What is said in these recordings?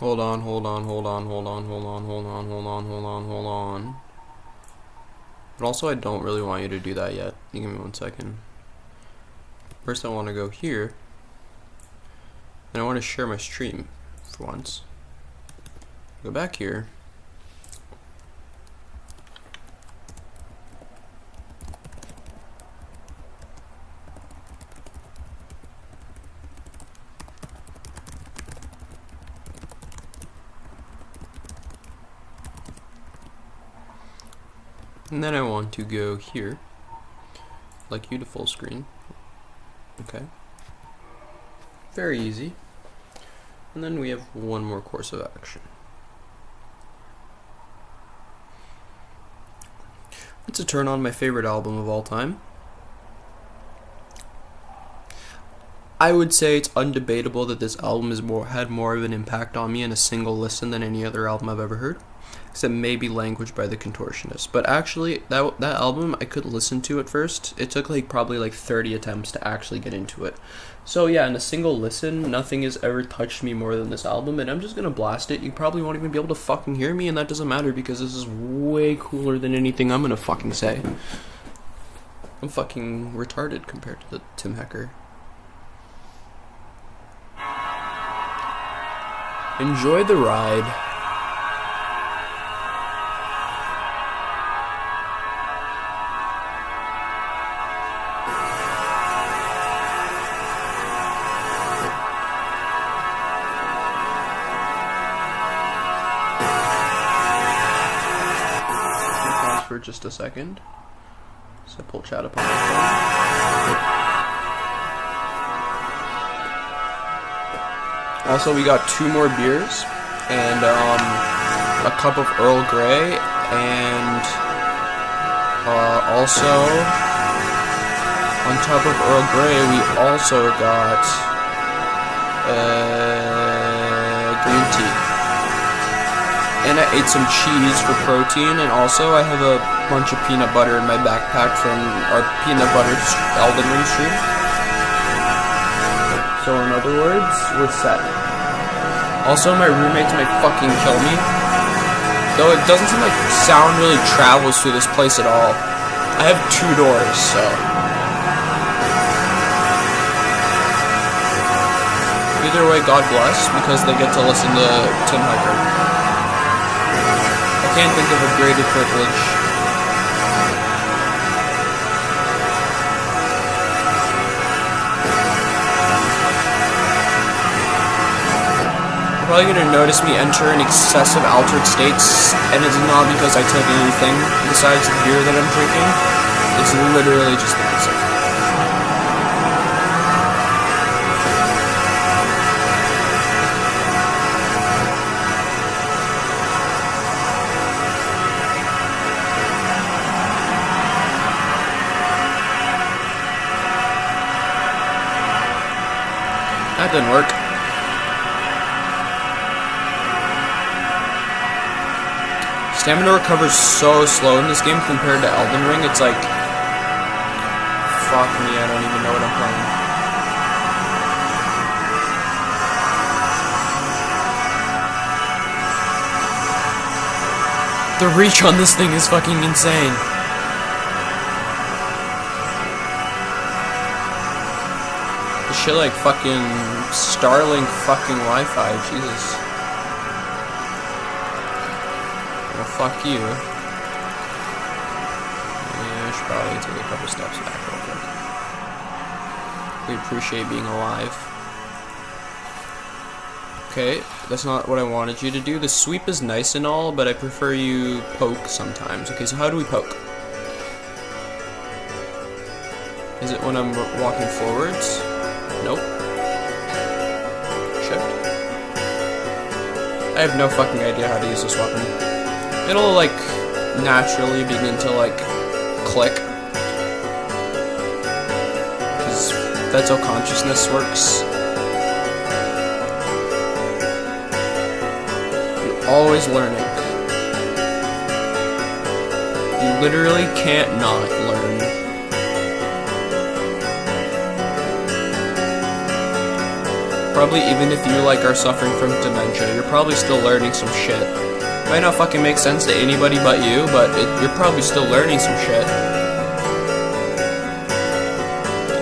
Hold on, hold on, hold on, hold on, hold on, hold on, hold on, hold on, hold on. But also, I don't really want you to do that yet. Give me 1 second. First, I want to go here. And I want to share my stream for once. Go back here. And then I want to go here, like you to full screen. Okay. Very easy. And then we have one more course of action. Let's turn on my favorite album of all time. I would say it's undebatable that this album had more of an impact on me in a single listen than any other album I've ever heard. Except maybe Language by the Contortionist. But actually, that album, I couldn't listen to at first. It took probably 30 attempts to actually get into it. So yeah, in a single listen, nothing has ever touched me more than this album, and I'm just gonna blast it. You probably won't even be able to fucking hear me, and that doesn't matter because this is way cooler than anything I'm gonna fucking say. I'm fucking retarded compared to the Tim Hecker. Enjoy the ride. For just a second. So I pull chat up on my phone. Also, we got 2 more beers and a cup of Earl Grey, and also on top of Earl Grey we also got green tea. And I ate some cheese for protein, and also I have a bunch of peanut butter in my backpack from our peanut butter Elden Ring stream. So in other words, we're set. Also, my roommates might fucking kill me. Though it doesn't seem like sound really travels through this place at all. I have 2 doors, so... Either way, God bless, because they get to listen to Tim Hecker. I can't think of a greater privilege. You're probably going to notice me enter in excessive altered states, and it's not because I took anything besides the beer that I'm drinking. It's literally just the music. That didn't work. Stamina recovers so slow in this game compared to Elden Ring. It's like... Fuck me, I don't even know what I'm playing. The reach on this thing is fucking insane. Shit like fucking Starlink fucking Wi-Fi, Jesus. Well, fuck you. Yeah, I should probably take a couple steps back real quick. We appreciate being alive. Okay, that's not what I wanted you to do. The sweep is nice and all, but I prefer you poke sometimes. Okay, so how do we poke? Is it when I'm walking forwards? Nope. Shift. I have no fucking idea how to use this weapon. It'll, naturally begin to, click. Because that's how consciousness works. You're always learning. You literally can't not learn. Probably even if you like are suffering from dementia, you're probably still learning some shit. Might not fucking make sense to anybody but you, but you're probably still learning some shit.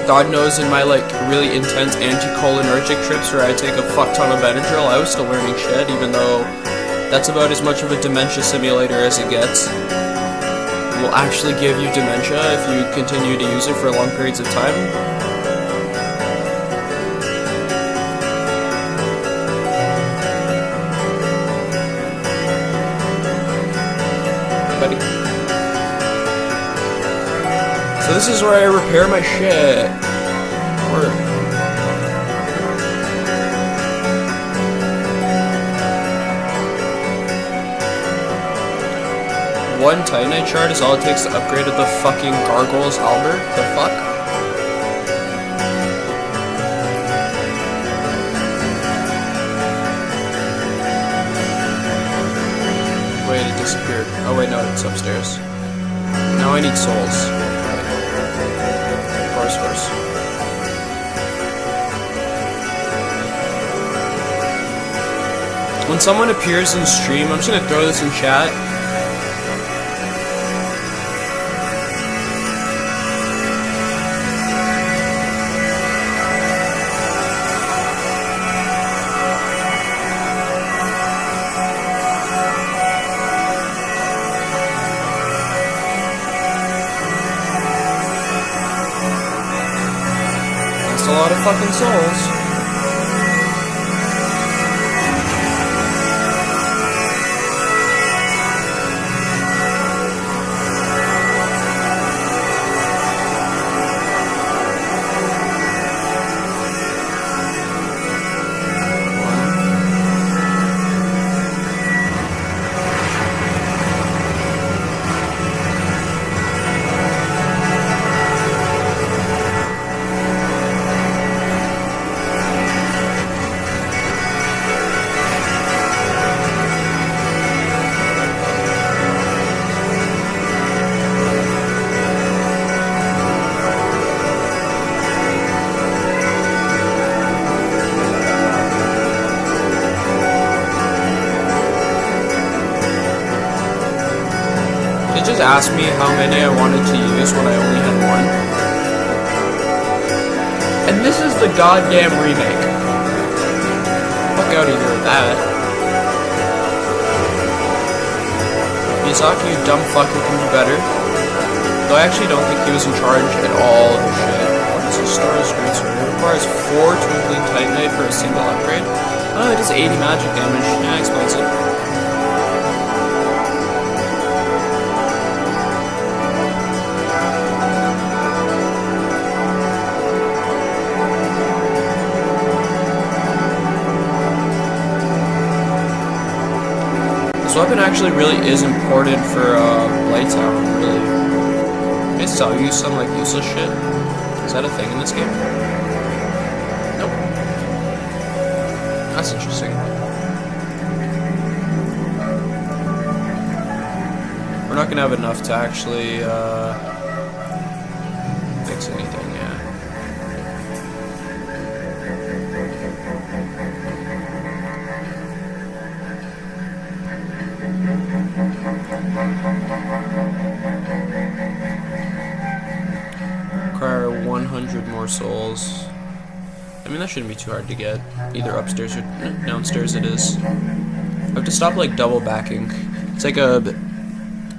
God knows in my like really intense anticholinergic trips where I take a fuck ton of Benadryl, I was still learning shit, even though that's about as much of a dementia simulator as it gets. It will actually give you dementia if you continue to use it for long periods of time. So this is where I repair my shit. One Titanite shard is all it takes to upgrade the fucking Gargoyle's Halberd? The fuck? Wait, it disappeared. Oh wait, no, it's upstairs. Now I need souls. Horse. When someone appears in stream, I'm just gonna throw this in chat. A lot of fucking souls. It just asked me how many I wanted to use when I only had one. And this is the goddamn remake. Fuck out of here with that. Miyazaki, you dumb fuck, who can do better. Though I actually don't think he was in charge at all of the shit. What is this Star's Great Sword? It requires 4 Twinkling Titanite for a single upgrade. Oh, it does 80 magic damage. Yeah, that explains it. This weapon actually really is important for Blight Tower, really. Can I sell you some like useless shit? Is that a thing in this game? Nope. That's interesting. We're not gonna have enough to actually fix anything, yeah. Require 100 more souls. I mean, that shouldn't be too hard to get. Either upstairs or downstairs it is. I have to stop like double backing. It's like a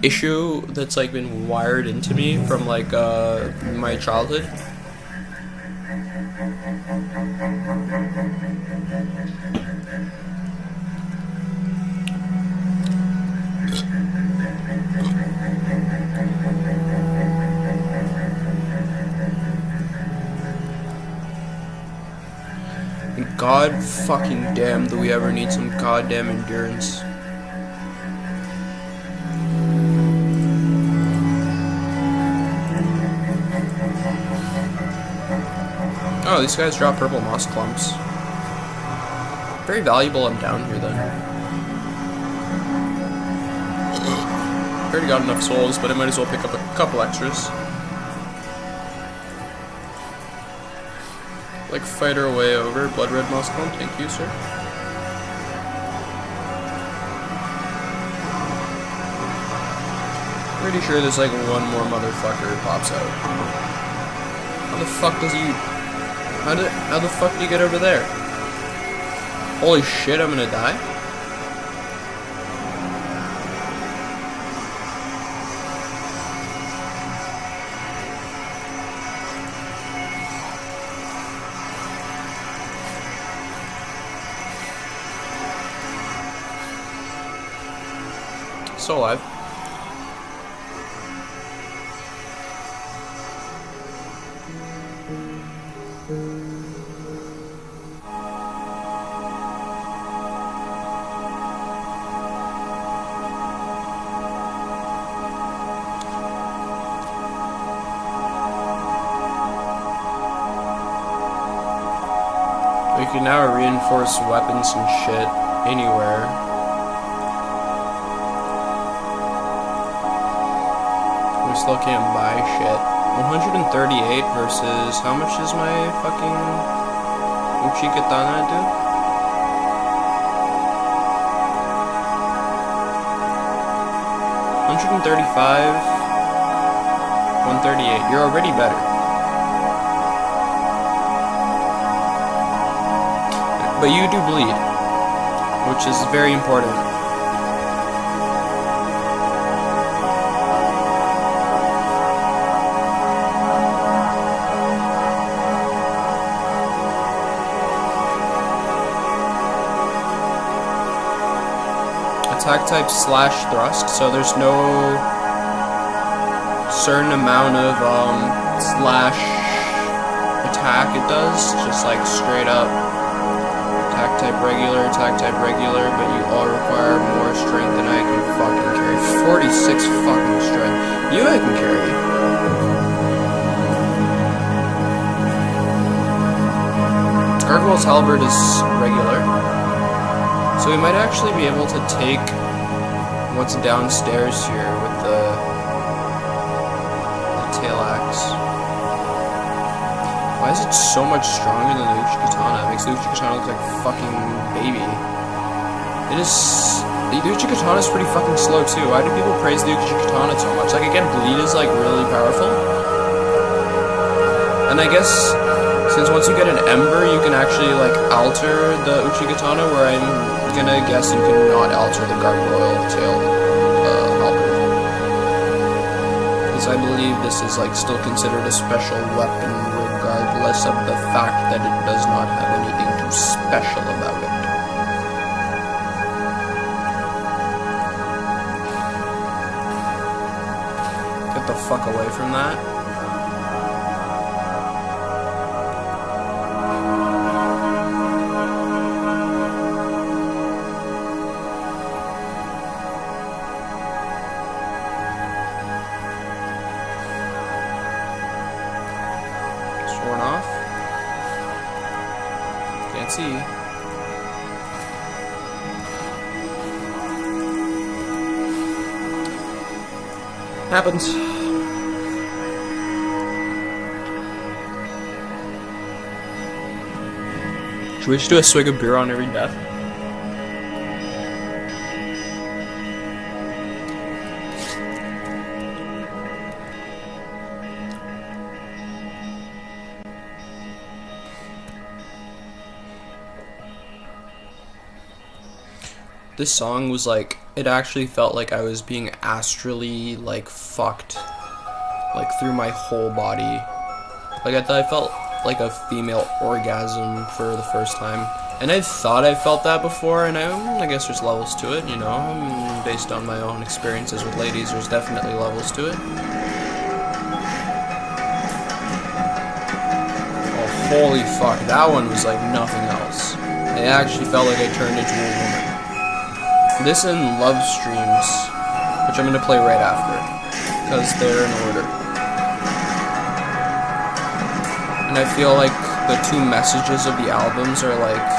issue that's like been wired into me from like my childhood. God fucking damn, do we ever need some goddamn endurance. Oh, these guys drop purple moss clumps. Very valuable I'm down here then. Already got enough souls, but I might as well pick up a couple extras. Like, fight our way over. Blood Red Muscle, thank you, sir. Pretty sure there's like one more motherfucker pops out. How the fuck does he... How the fuck do you get over there? Holy shit, I'm gonna die? Still alive. We can now reinforce weapons and shit anywhere. We still can't buy shit. 138 versus how much is my fucking Uchi Katana do? $135, 138. You're already better. But you do bleed, which is very important. Attack type slash thrust, so there's no certain amount of slash attack it does, just like straight up. Attack type regular, but you all require more strength than I can fucking carry. 46 fucking strength. You I can carry. Gargoyle's Halberd is regular. So we might actually be able to take what's downstairs here with the tail axe. Why is it so much stronger than the Uchi Katana? It makes the Uchi Katana look like a fucking baby. It is... The Uchi Katana is pretty fucking slow too. Why do people praise the Uchi Katana so much? Like, again, bleed is like really powerful. And I guess, since once you get an ember, you can actually like alter the Uchi Katana, where I'm gonna guess you cannot alter the gargoyle tail halberd. Because I believe this is like still considered a special weapon, regardless of the fact that it does not have anything too special about it. Get the fuck away from that. Sworn off. Can't see. Happens. Should we just do a swig of beer on every death? This song was like, it actually felt like I was being astrally like fucked, like through my whole body. Like I felt like a female orgasm for the first time, and I thought I felt that before, and I guess there's levels to it, you know, based on my own experiences with ladies, there's definitely levels to it. Oh, holy fuck, that one was like nothing else. It actually felt like I turned into a woman. This and Love Streams, which I'm going to play right after, because they're in order. And I feel like the two messages of the albums are like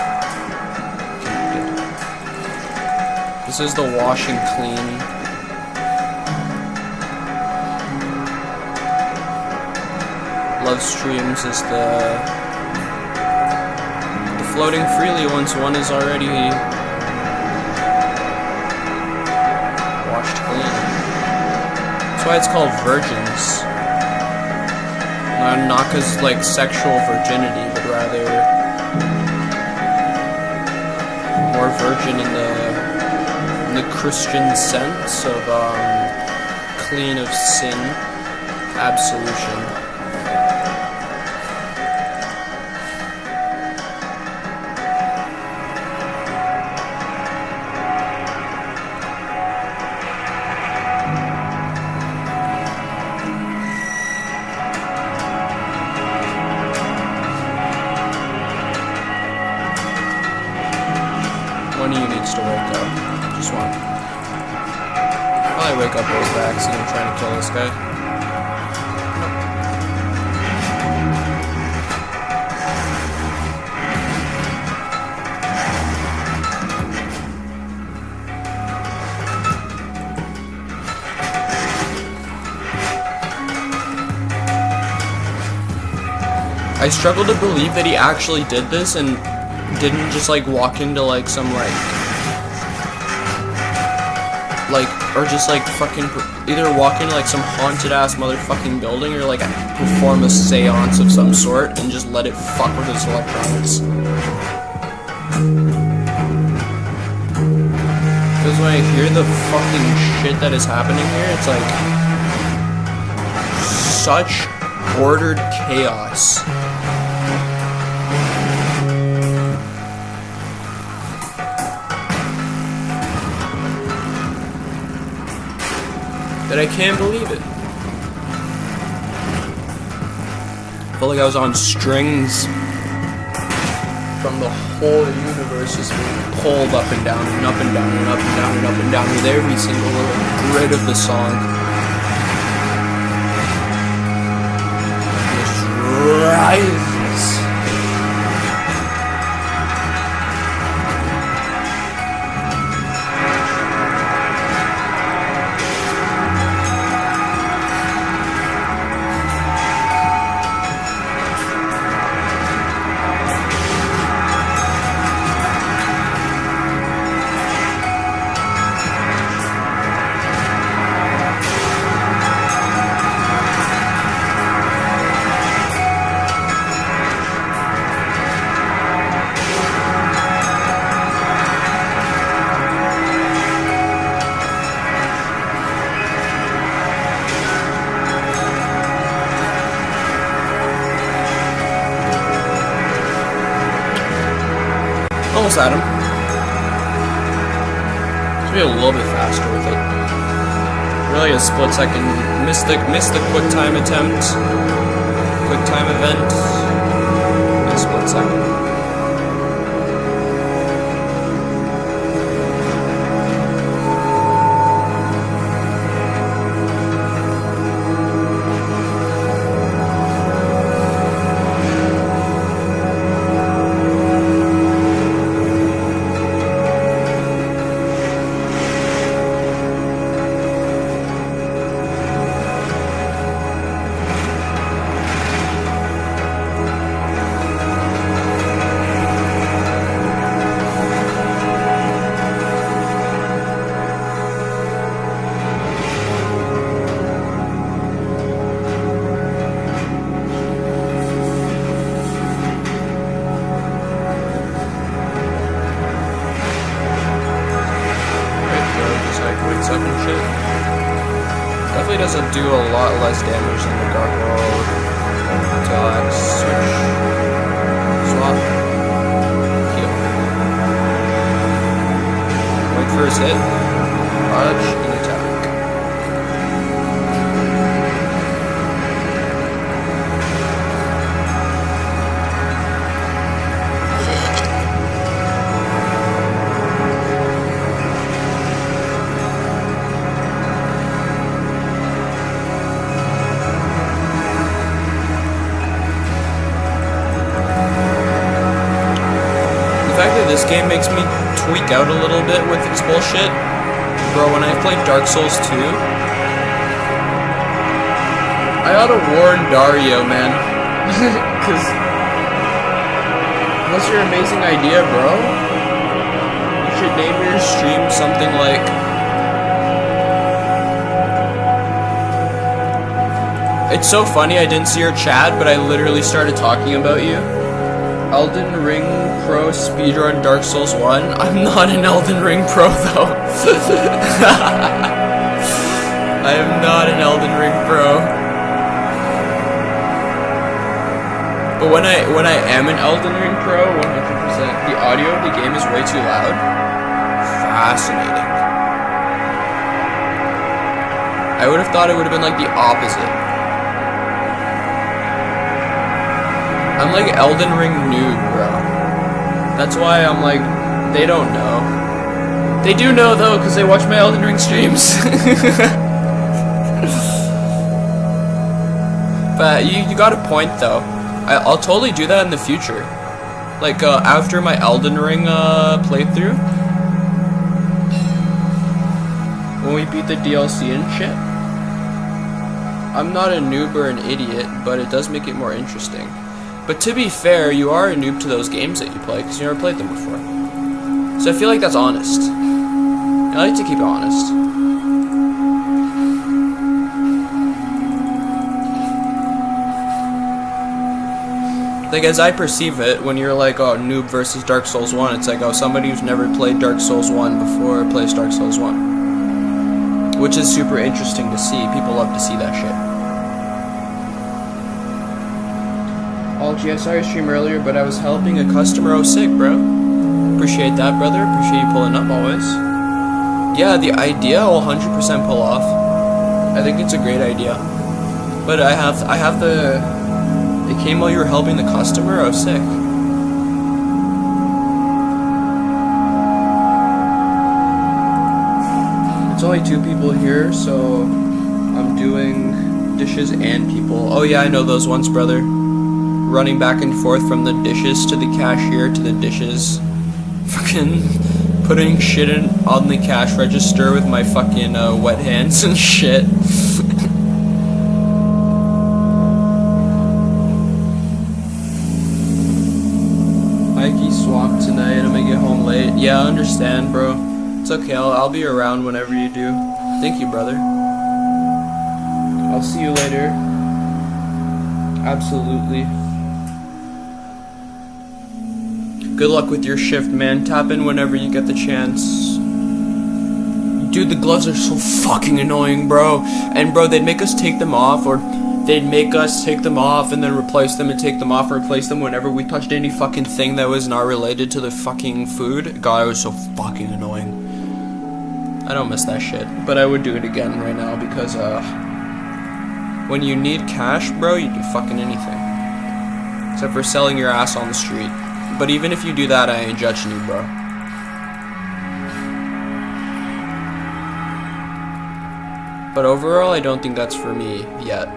connected. This is the wash and clean. Love Streams is the floating freely once one is already washed clean. That's why it's called virgins. Not because like sexual virginity, but rather more virgin in the Christian sense of clean of sin, absolution. One of you needs to wake up. Just one. Probably wake up over accident. I'm trying to kill this guy. I struggle to believe that he actually did this and didn't just like walk into like some or just like fucking either walk into like some haunted ass motherfucking building or like perform a seance of some sort and just let it fuck with his electronics. Because when I hear the fucking shit that is happening here, it's like such ordered chaos. That I can't believe it. I felt like I was on strings from the whole universe just being pulled up and down and up and down and up and down and up and down with every single little grid of the song. Just rises. Almost at him. Should be a little bit faster with it. Really a split second. Missed the quick time attempt. Quick time event. A split second. Definitely doesn't do a lot less damage than the gargoyle. Dodge, switch, swap, heal. Wait for his hit, dodge, and attack. This game makes me tweak out a little bit with its bullshit. Bro, when I played Dark Souls 2, I oughta warn Dario, man. Cause What's your amazing idea, bro? You should name your stream something like... It's so funny, I didn't see your chat, but I literally started talking about you. Elden Ring Pro speedrun Dark Souls 1. I'm not an Elden Ring Pro, though. I am not an Elden Ring Pro. But when I am an Elden Ring Pro, 100%, the audio of the game is way too loud. Fascinating. I would have thought it would have been like the opposite. I'm like Elden Ring noob, bro. That's why I'm like, they don't know. They do know though, because they watch my Elden Ring streams. But you got a point though. I'll totally do that in the future. Like after my Elden Ring playthrough, when we beat the DLC and shit. I'm not a noob or an idiot, but it does make it more interesting. But to be fair, you are a noob to those games that you play because you never played them before. So I feel like that's honest. I like to keep it honest. Like, as I perceive it, when you're like, oh, noob versus Dark Souls 1, it's like, oh, somebody who's never played Dark Souls 1 before plays Dark Souls 1. Which is super interesting to see. People love to see that shit. I saw your stream earlier, but I was helping a customer. Oh, sick, bro. Appreciate that, brother. Appreciate you pulling up always. Yeah, the idea will 100% pull off. I think it's a great idea. But I have the... It came while you were helping the customer? Oh, sick. It's only 2 people here, so I'm doing dishes and people. Oh yeah, I know those ones, brother. Running back and forth from the dishes to the cashier to the dishes. Fucking putting shit on the cash register with my fucking wet hands and shit. Mikey swamped tonight. I'm gonna get home late. Yeah, I understand, bro. It's okay. I'll be around whenever you do. Thank you, brother. I'll see you later. Absolutely. Good luck with your shift, man. Tap in whenever you get the chance. Dude, the gloves are so fucking annoying, bro. And bro, they'd make us take them off, or they'd make us take them off and then replace them and take them off and replace them whenever we touched any fucking thing that was not related to the fucking food. God, it was so fucking annoying. I don't miss that shit, but I would do it again right now because, when you need cash, bro, you do fucking anything. Except for selling your ass on the street. But even if you do that, I ain't judging you, bro. But overall, I don't think that's for me yet.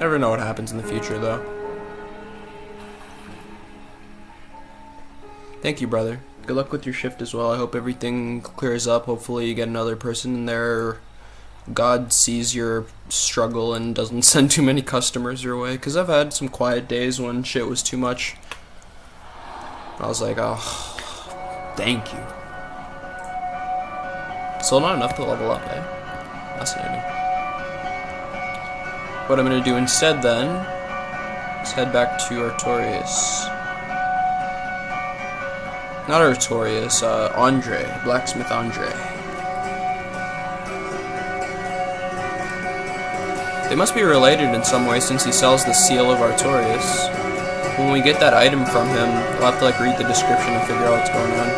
Never know what happens in the future, though. Thank you, brother. Good luck with your shift as well. I hope everything clears up. Hopefully you get another person in there. God sees your struggle and doesn't send too many customers your way. Because I've had some quiet days when shit was too much. I was like, oh, thank you. Still not enough to level up, eh? Fascinating. What I'm going to do instead then is head back to Artorias. Not Artorias, Andre. Blacksmith Andre. They must be related in some way since he sells the seal of Artorias. When we get that item from him, we'll have to like read the description and figure out what's going on.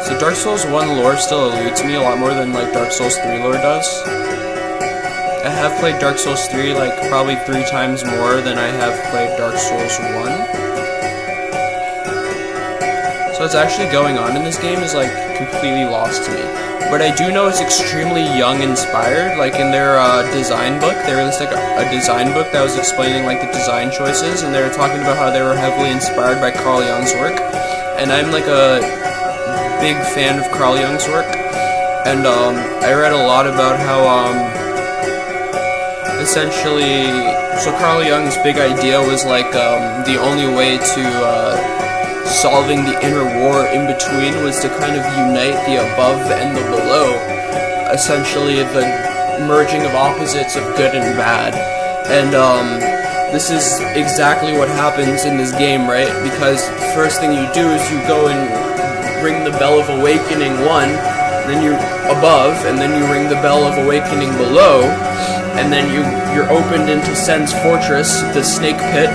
So Dark Souls 1 lore still eludes me a lot more than like Dark Souls 3 lore does. I have played Dark Souls 3 like probably 3 times more than I have played Dark Souls 1. So what's actually going on in this game is like completely lost to me. But I do know it's extremely young inspired. Like in their design book, they released like a design book that was explaining like the design choices, and they were talking about how they were heavily inspired by Carl Jung's work. and I'm like a big fan of Carl Jung's work, and I read a lot about how essentially, so Carl Jung's big idea was like the only way to solving the inner war in between was to kind of unite the above and the below, essentially the merging of opposites of good and bad. And this is exactly what happens in this game, right? Because first thing you do is you go and ring the bell of awakening 1, then you're above, and then you ring the bell of awakening below, and then you're opened into Sen's fortress, the snake pit,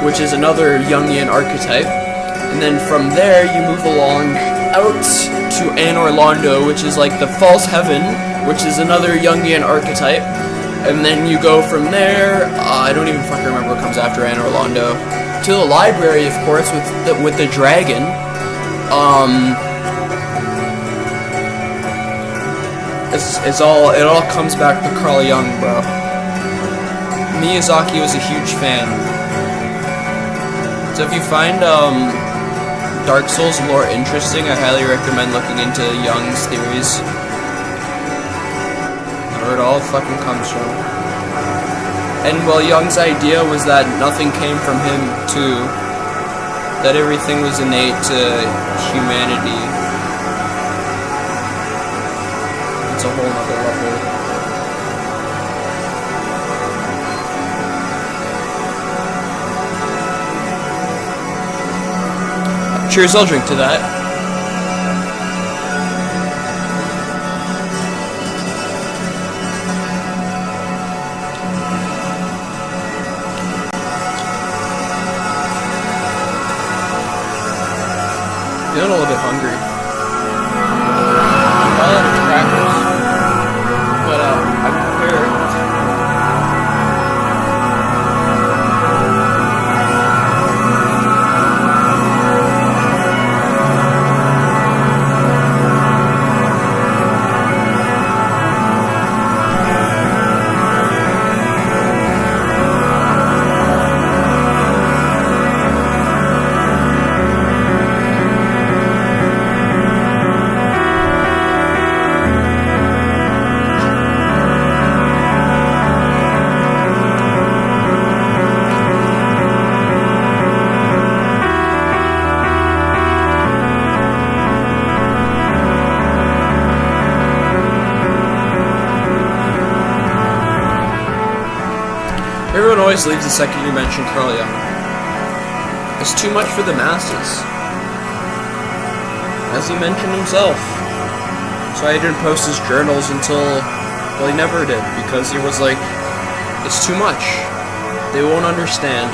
which is another Jungian archetype. And then from there, you move along out to Anor Londo, which is like the false heaven, which is another Jungian archetype. And then you go from there, I don't even fucking remember what comes after Anor Londo, to the library, of course, with the dragon. It all comes back to Carl Jung, bro. Miyazaki was a huge fan. So if you find Dark Souls lore interesting, I highly recommend looking into Jung's theories. Where it all fucking comes from. And well, Jung's idea was that nothing came from him too. That everything was innate to humanity. It's a whole nother level. Cheers, I'll drink to that. Feeling a little bit hungry. I'm all out of crackers. But I'm prepared. Everyone always leaves the second you mention Carl Jung. It's too much for the masses. As he mentioned himself. So I didn't post his journals until, well, he never did, because he was like, it's too much. They won't understand.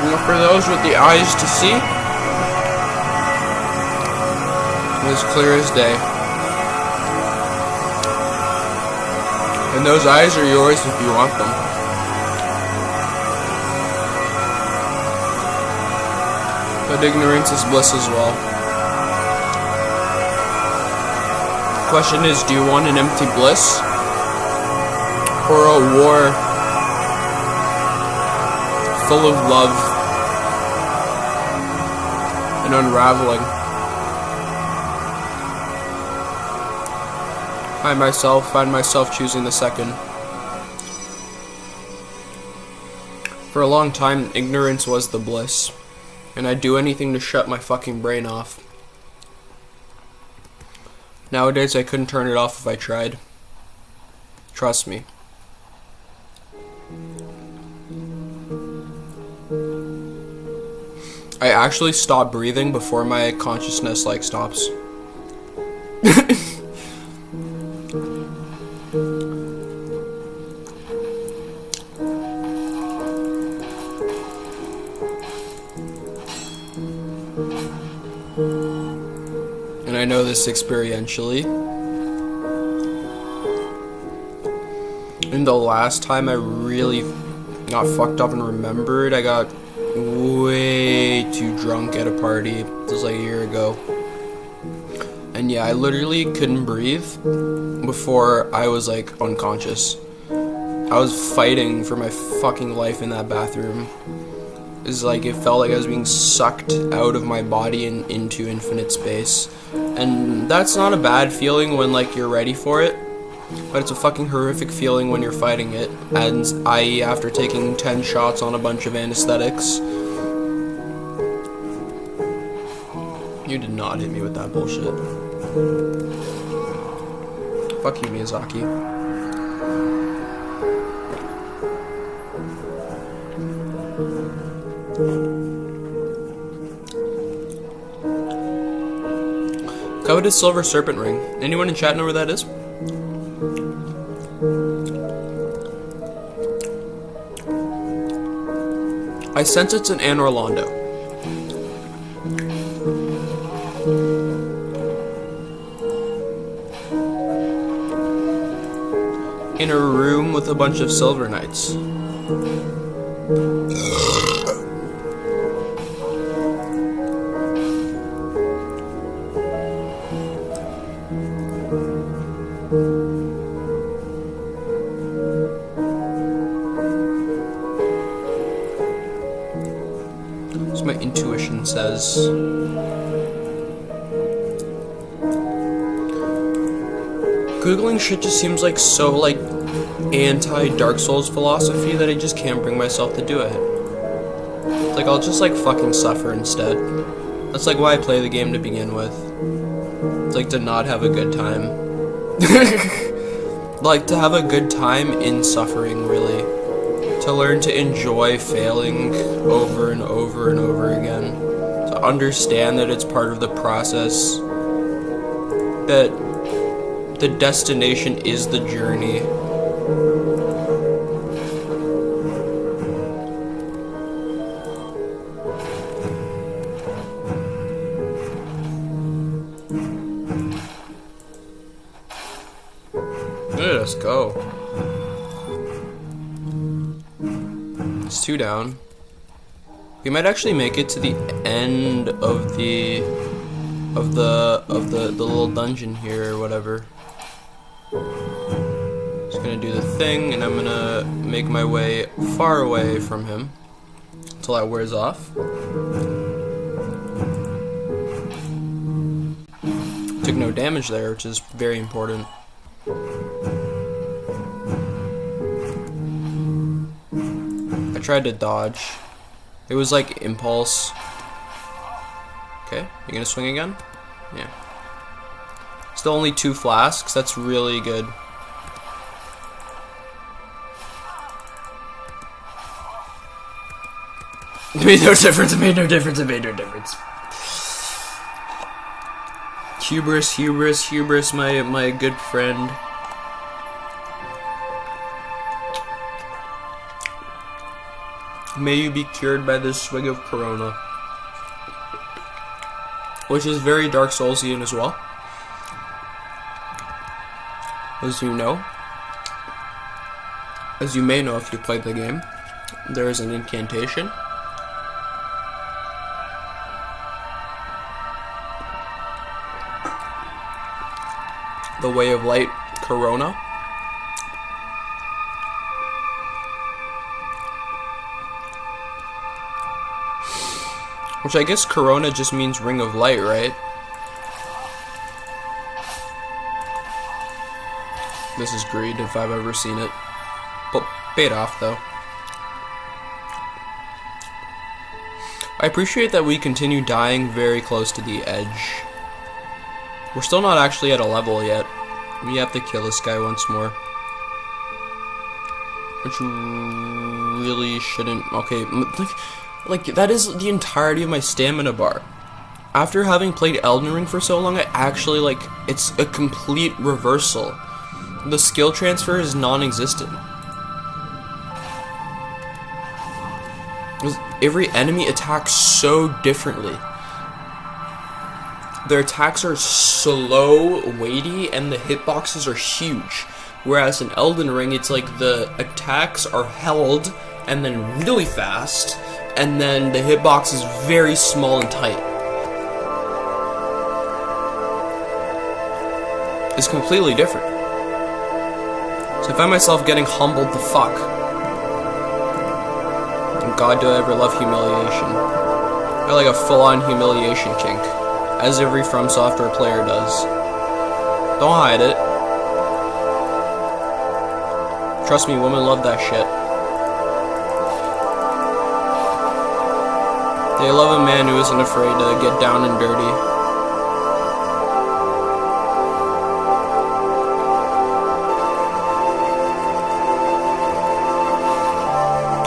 And for those with the eyes to see, it was clear as day. And those eyes are yours if you want them. But ignorance is bliss as well. The question is, do you want an empty bliss? Or a war full of love and unraveling? Find myself choosing the second. For a long time, ignorance was the bliss, and I'd do anything to shut my fucking brain off. Nowadays, I couldn't turn it off if I tried. Trust me. I actually stop breathing before my consciousness, stops. And I know this experientially. And the last time I really got fucked up and remembered, I got way too drunk at a party. It was like a year ago. And yeah, I literally couldn't breathe before I was unconscious. I was fighting for my fucking life in that bathroom. It's like, it felt like I was being sucked out of my body and into infinite space. And that's not a bad feeling when, like, you're ready for it. But it's a fucking horrific feeling when you're fighting it. And i.e. after taking 10 shots on a bunch of anesthetics. You did not hit me with that bullshit. Fuck you, Miyazaki. Coveted silver serpent ring. Anyone in chat know where that is? I sense it's in Anne Orlando. In a room with a bunch of silver knights. As my intuition says. Googling shit just seems like so, like, anti-Dark Souls philosophy that I just can't bring myself to do it. Like, I'll just, like, fucking suffer instead. That's, like, why I play the game to begin with. It's, like, to not have a good time. Like, to have a good time in suffering, really. To learn to enjoy failing over and over and over again. To understand that it's part of the process. That the destination is the journey. Let's go. It's 2 down. We might actually make it to the end of the little dungeon here or whatever. Just gonna do the thing, and I'm gonna make my way far away from him until that wears off. Took no damage there, which is very important. I tried to dodge. It was like impulse. Okay, you gonna swing again? Yeah. Still only 2 flasks, that's really good. It made no difference, it made no difference, it made no difference. Hubris, my good friend. May you be cured by this swig of Corona. Which is very Dark Soulsian as well. As you know. As you may know if you played the game. There is an incantation. The Way of Light Corona. Which I guess Corona just means Ring of Light, right? This is greed if I've ever seen it. But paid off though. I appreciate that we continue dying very close to the edge. We're still not actually at a level yet. We have to kill this guy once more. Which really shouldn't... Okay, like, that is the entirety of my stamina bar. After having played Elden Ring for so long, I actually, like, it's a complete reversal. The skill transfer is non-existent. Every enemy attacks so differently. Their attacks are slow, weighty, and the hitboxes are huge. Whereas in Elden Ring, it's like the attacks are held and then really fast, and then the hitbox is very small and tight. It's completely different. So I find myself getting humbled the fuck. And God, do I ever love humiliation. I like a full-on humiliation kink. As every From Software player does. Don't hide it. Trust me, women love that shit. They love a man who isn't afraid to get down and dirty.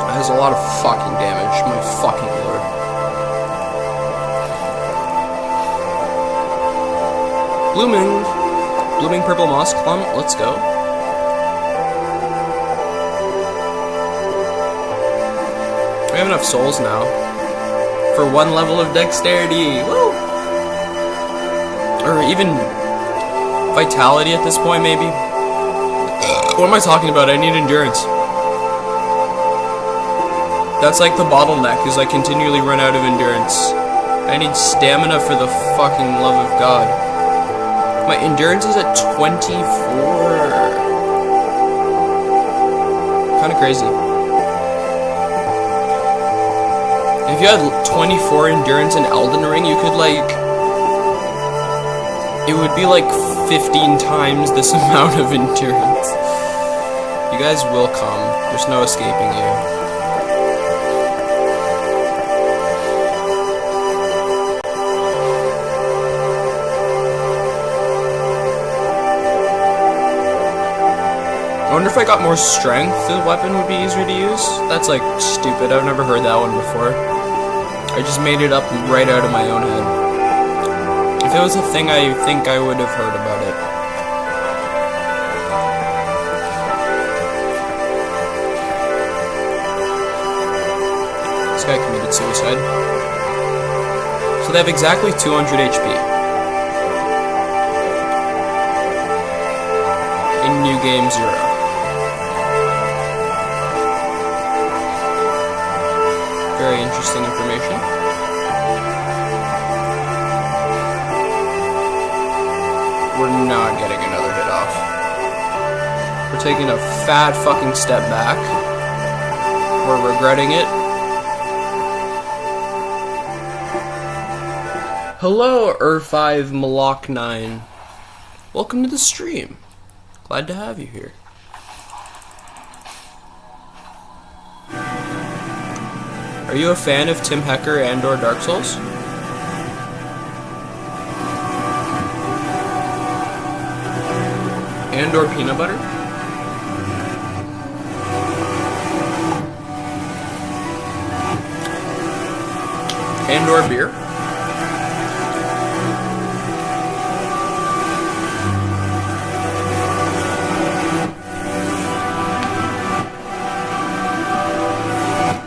That has a lot of fucking damage, my fucking lord. Blooming purple moss clump, let's go. We have enough souls now. For one level of dexterity, woo! Or even vitality at this point, maybe. What am I talking about? I need endurance. That's like the bottleneck, is I continually run out of endurance. I need stamina for the fucking love of God. My endurance is at 24. Kinda crazy. If you had 24 endurance in Elden Ring, you could, like... It would be, like, 15 times this amount of endurance. You guys will come. There's no escaping you. I wonder if I got more strength, the weapon would be easier to use? That's, like, stupid. I've never heard that one before. I just made it up right out of my own head. If it was a thing, I think I would have heard about it. This guy committed suicide. So they have exactly 200 HP. In New Game 0. Very interesting information. We're not getting another hit off. We're taking a fat fucking step back. We're regretting it. Hello, Ur5 Malak 9. Welcome to the stream. Glad to have you here. Are you a fan of Tim Hecker and or Dark Souls? And or peanut butter? And or beer?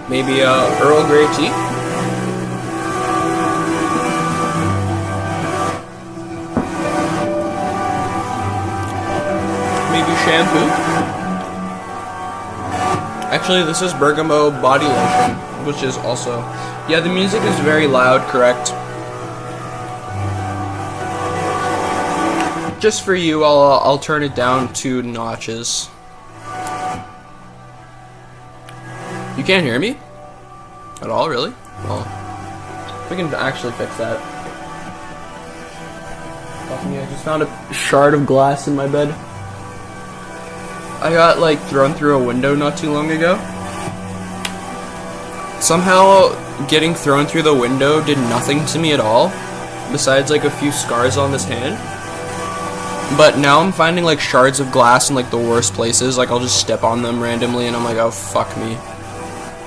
Maybe Earl Grey tea? Maybe shampoo? Actually, this is bergamot body lotion, which is also... Yeah, the music is very loud, correct? Just for you, I'll turn it down 2 notches. You can't hear me? At all, really? Well, we can actually fix that. I just found a shard of glass in my bed. I got, like, thrown through a window not too long ago. Somehow, getting thrown through the window did nothing to me at all, besides, like, a few scars on this hand. But now I'm finding, like, shards of glass in, like, the worst places. Like, I'll just step on them randomly, and I'm like, oh, fuck me.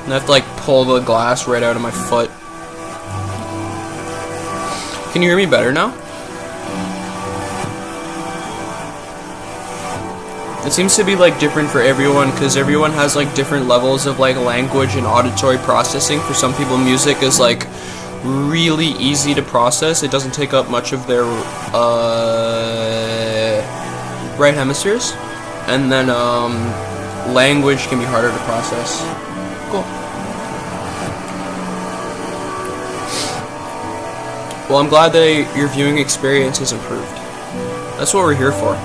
And I have to, like, pull the glass right out of my foot. Can you hear me better now? It seems to be, like, different for everyone, because everyone has, like, different levels of, like, language and auditory processing. For some people, music is, like, really easy to process. It doesn't take up much of their, right hemispheres. And then, language can be harder to process. Cool. Well, I'm glad that your viewing experience has improved. That's what we're here for.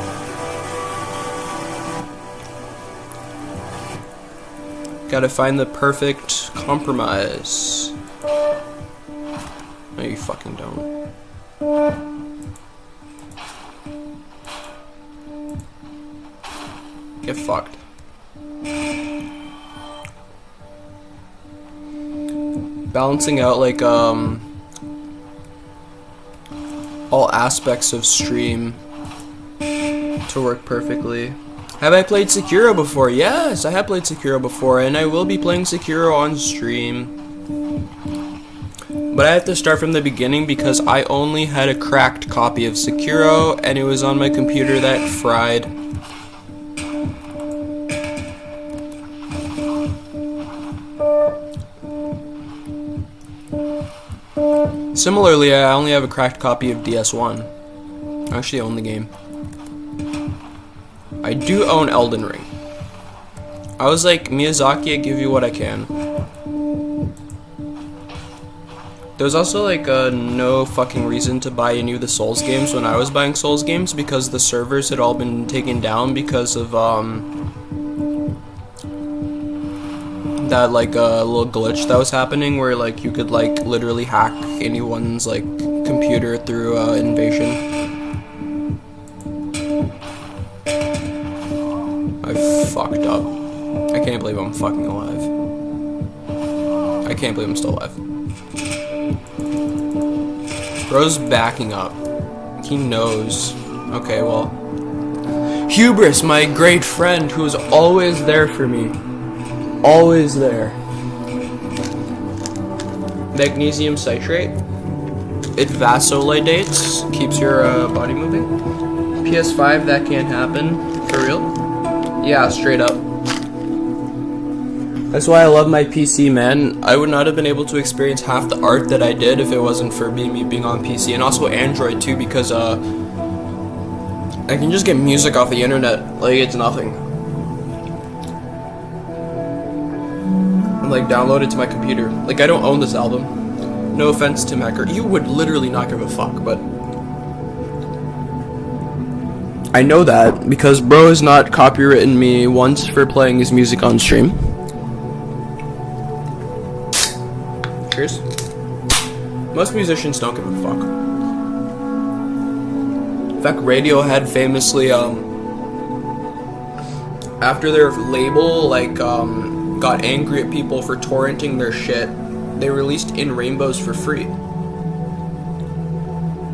Gotta find the perfect compromise. No, you fucking don't. Get fucked. Balancing out like all aspects of stream to work perfectly. Have I played Sekiro before? Yes, I have played Sekiro before, and I will be playing Sekiro on stream. But I have to start from the beginning because I only had a cracked copy of Sekiro, and it was on my computer that fried. Similarly, I only have a cracked copy of DS1. I actually own the game. I do own Elden Ring. I was like, Miyazaki, I give you what I can. There was also like no fucking reason to buy any of the Souls games when I was buying Souls games because the servers had all been taken down because of that like little glitch that was happening where like you could like literally hack anyone's like computer through invasion. I fucked up. I can't believe I'm fucking alive. I can't believe I'm still alive. Bro's backing up. He knows. Okay, well. Hubris, my great friend who is always there for me. Always there. Magnesium citrate. It vasodilates. Keeps your body moving. PS5, that can't happen. For real? Yeah, straight up. That's why I love my PC, man. I would not have been able to experience half the art that I did if it wasn't for me being on PC. And also Android, too, because I can just get music off the internet. Like, it's nothing. And, like, download it to my computer. Like, I don't own this album. No offense to Macker. You would literally not give a fuck, but I know that because bro has not copywritten me once for playing his music on stream. Cheers. Most musicians don't give a fuck. In fact, Radiohead famously, after their label, like, got angry at people for torrenting their shit, they released In Rainbows for free.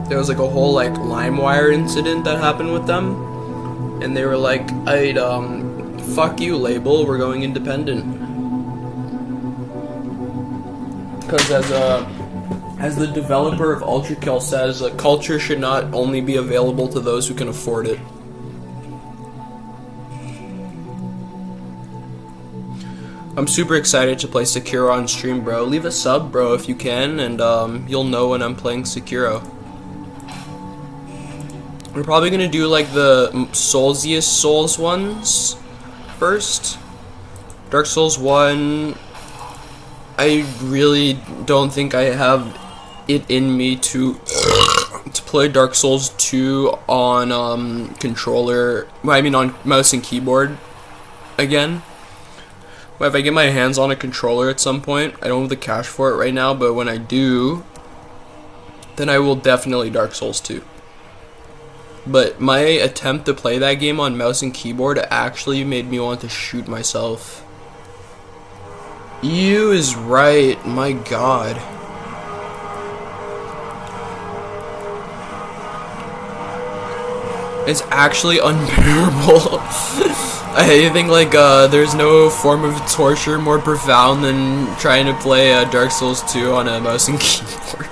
There was, like, a whole, like, LimeWire incident that happened with them, and they were like, fuck you, label, we're going independent. Because as the developer of Ultra Kill says, culture should not only be available to those who can afford it. I'm super excited to play Sekiro on stream, bro. Leave a sub, bro, if you can, and you'll know when I'm playing Sekiro. We're probably gonna do like the Soulsiest Souls ones first. Dark Souls 1. I really don't think I have it in me to play Dark Souls 2 on controller. I mean on mouse and keyboard again. But if I get my hands on a controller at some point, I don't have the cash for it right now, but when I do, then I will definitely Dark Souls 2. But my attempt to play that game on mouse and keyboard actually made me want to shoot myself. You is right, my god. It's actually unbearable. I think like there's no form of torture more profound than trying to play Dark Souls 2 on a mouse and keyboard.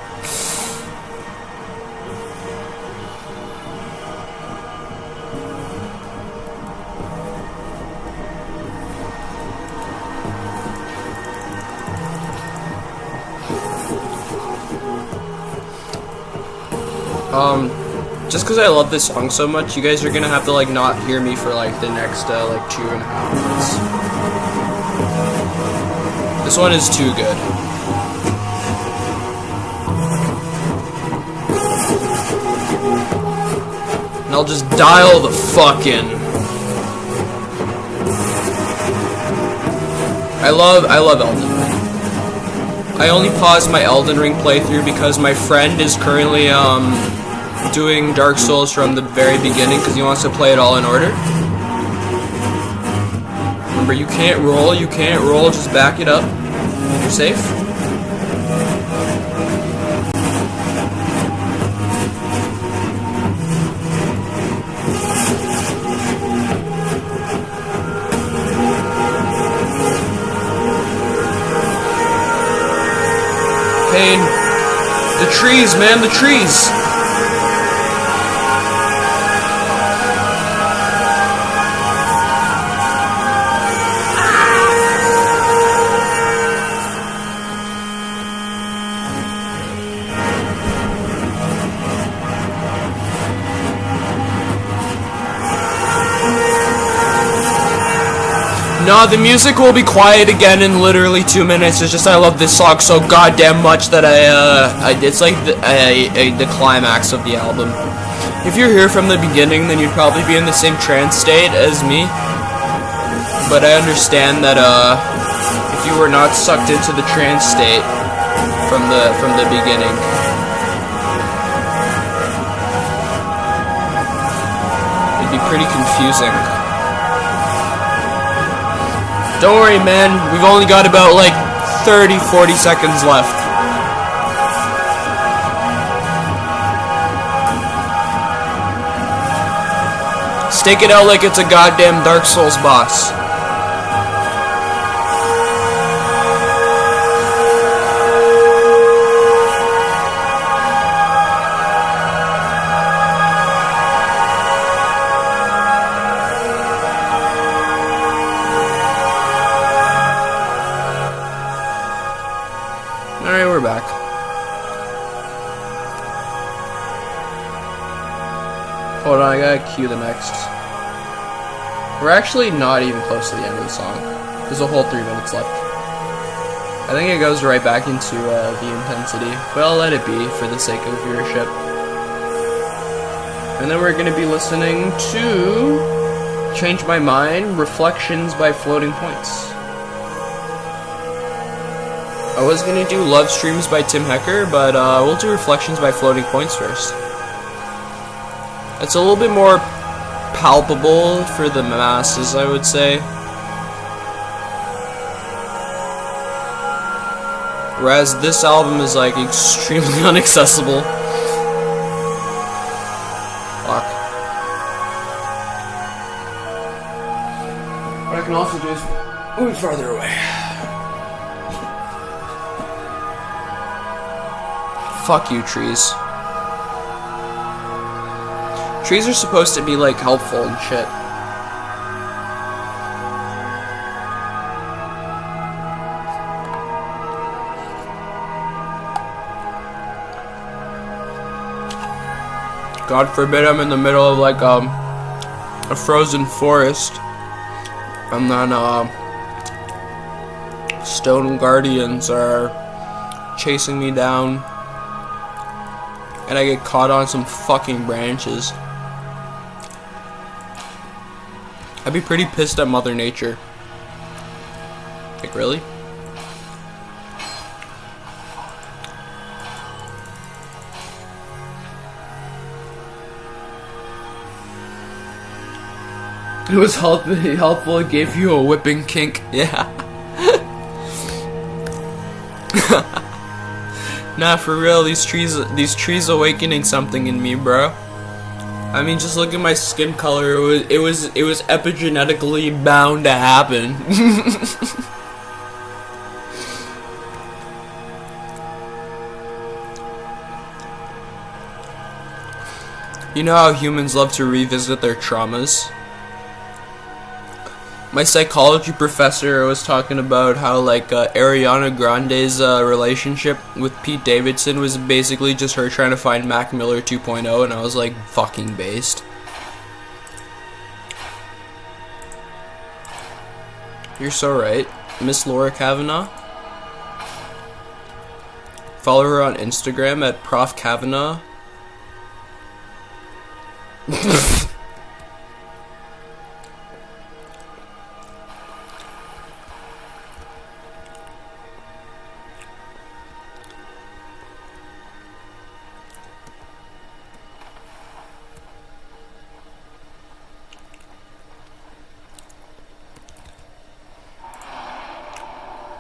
Just because I love this song so much, you guys are gonna have to like not hear me for like the next like 2.5 minutes. This one is too good. And I'll just dial the fuck in. I love Elden Ring. I only paused my Elden Ring playthrough because my friend is currently doing Dark Souls from the very beginning because he wants to play it all in order. Remember, you can't roll, just back it up. You're safe. Pain. The trees, man, the trees. No, the music will be quiet again in literally 2 minutes. It's just I love this song so goddamn much that it's like the climax of the album. If you're here from the beginning, then you'd probably be in the same trance state as me. But I understand that if you were not sucked into the trance state from the beginning, it'd be pretty confusing. Don't worry, man. We've only got about like 30-40 seconds left. Stake it out like it's a goddamn Dark Souls boss. Alright, we're back. Hold on, I gotta cue the next. We're actually not even close to the end of the song. There's a whole 3 minutes left. I think it goes right back into the intensity, but I'll let it be for the sake of viewership. And then we're gonna be listening to Change My Mind, Reflections by Floating Points. I was gonna do Love Streams by Tim Hecker, but we'll do Reflections by Floating Points first. It's a little bit more palpable for the masses, I would say. Whereas this album is like extremely inaccessible. Fuck. What I can also do is move farther away. Fuck you, trees. Trees are supposed to be, like, helpful and shit. God forbid I'm in the middle of, like, a frozen forest. And then, stone guardians are chasing me down. And I get caught on some fucking branches. I'd be pretty pissed at Mother Nature. Like, really? It was helpful, it gave you a whipping kink. Yeah. Nah, for real, these trees awakening something in me, bro. I mean, just look at my skin color. It was epigenetically bound to happen. You know how humans love to revisit their traumas? My psychology professor was talking about how, like, Ariana Grande's relationship with Pete Davidson was basically just her trying to find Mac Miller 2.0, and I was like, fucking based. You're so right. Miss Laura Kavanaugh. Follow her on Instagram at Prof Kavanaugh.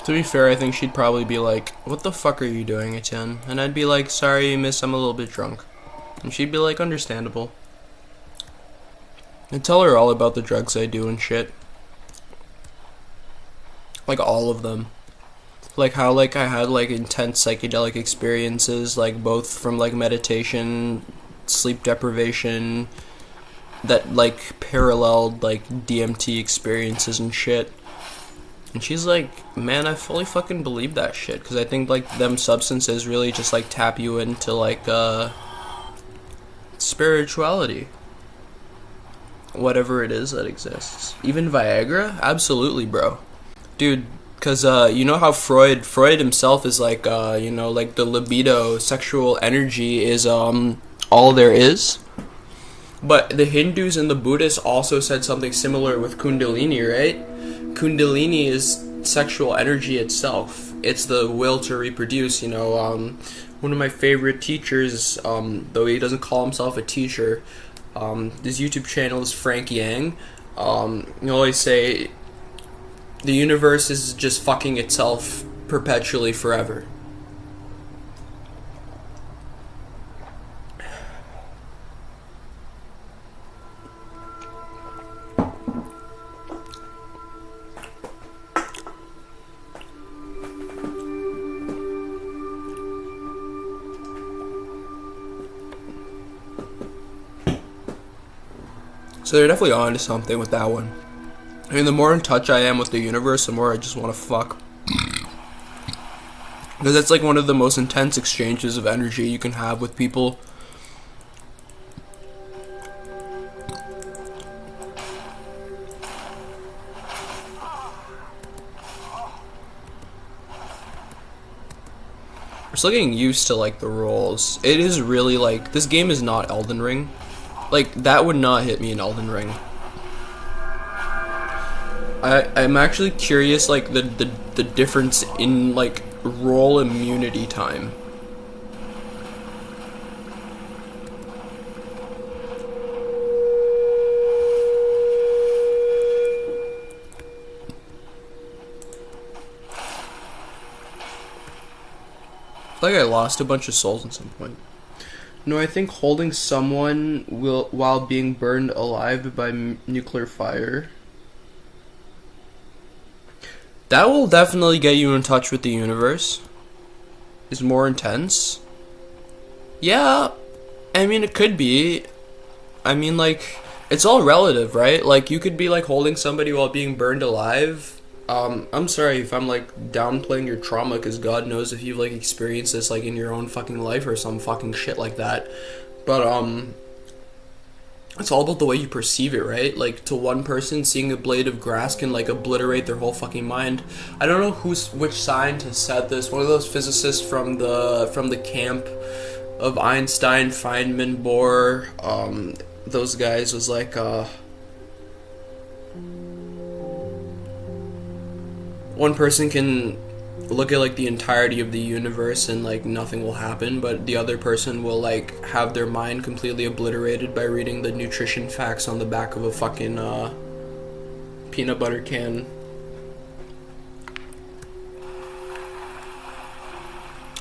To be fair, I think she'd probably be like, "What the fuck are you doing, Etienne?" And I'd be like, "Sorry, miss, I'm a little bit drunk." And she'd be like, "Understandable." I'd tell her all about the drugs I do and shit. Like, all of them. Like, how, like, I had, like, intense psychedelic experiences, like, both from, like, meditation, sleep deprivation, that, like, paralleled, like, DMT experiences and shit. And she's like, "Man, I fully fucking believe that shit." Because I think, like, them substances really just, like, tap you into, like, spirituality. Whatever it is that exists. Even Viagra? Absolutely, bro. Dude, because, you know how Freud himself is like, you know, like, the libido, sexual energy is, all there is? But the Hindus and the Buddhists also said something similar with Kundalini, right? Kundalini is sexual energy itself. It's the will to reproduce, you know. One of my favorite teachers, though he doesn't call himself a teacher, his YouTube channel is Frank Yang. He always say, the universe is just fucking itself perpetually forever. So they're definitely on to something with that one. I mean, the more in touch I am with the universe, the more I just want to fuck. Because that's like one of the most intense exchanges of energy you can have with people. We're still getting used to, like, the roles. It is really, like, this game is not Elden Ring. Like, that would not hit me in Elden Ring. I'm actually curious, like, the difference in, like, role immunity time. Like, I lost a bunch of souls at some point. No, I think holding someone while being burned alive by nuclear fire, that will definitely get you in touch with the universe. Is more intense. Yeah, I mean, it could be. I mean, like, it's all relative, right? Like, you could be, like, holding somebody while being burned alive. I'm sorry if I'm, like, downplaying your trauma, because God knows if you've, like, experienced this, like, in your own fucking life or some fucking shit like that. But, it's all about the way you perceive it, right? Like, to one person, seeing a blade of grass can, like, obliterate their whole fucking mind. I don't know which scientist said this. One of those physicists from the camp of Einstein, Feynman, Bohr, those guys was like, one person can look at, like, the entirety of the universe and, like, nothing will happen, but the other person will, like, have their mind completely obliterated by reading the nutrition facts on the back of a fucking peanut butter can.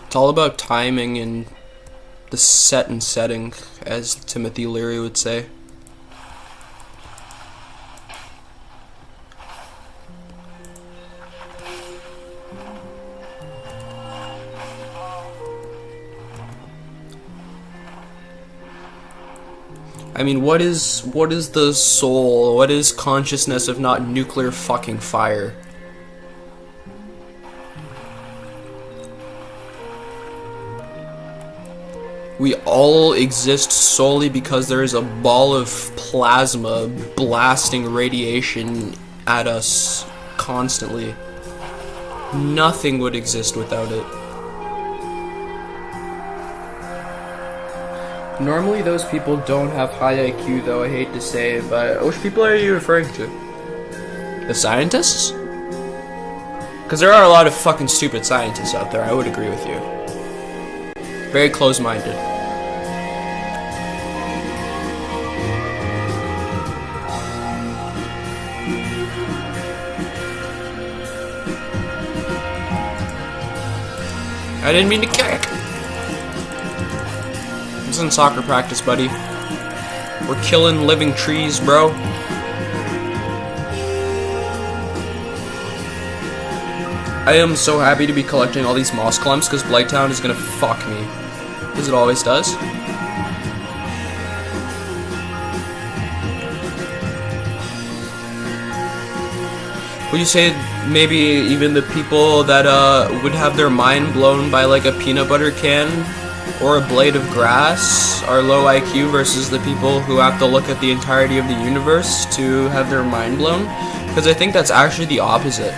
It's all about timing and the set and setting, as Timothy Leary would say. I mean, what is the soul? What is consciousness if not nuclear fucking fire? We all exist solely because there is a ball of plasma blasting radiation at us constantly. Nothing would exist without it. Normally those people don't have high IQ, though, I hate to say it, but which people are you referring to? The scientists? Because there are a lot of fucking stupid scientists out there, I would agree with you. Very close-minded. I didn't mean to kick. This isn't soccer practice, buddy. We're killing living trees, bro. I am so happy to be collecting all these moss clumps because Blighttown is gonna fuck me. As it always does. Would you say maybe even the people that would have their mind blown by like a peanut butter can or a blade of grass are low IQ versus the people who have to look at the entirety of the universe to have their mind blown? Because I think that's actually the opposite.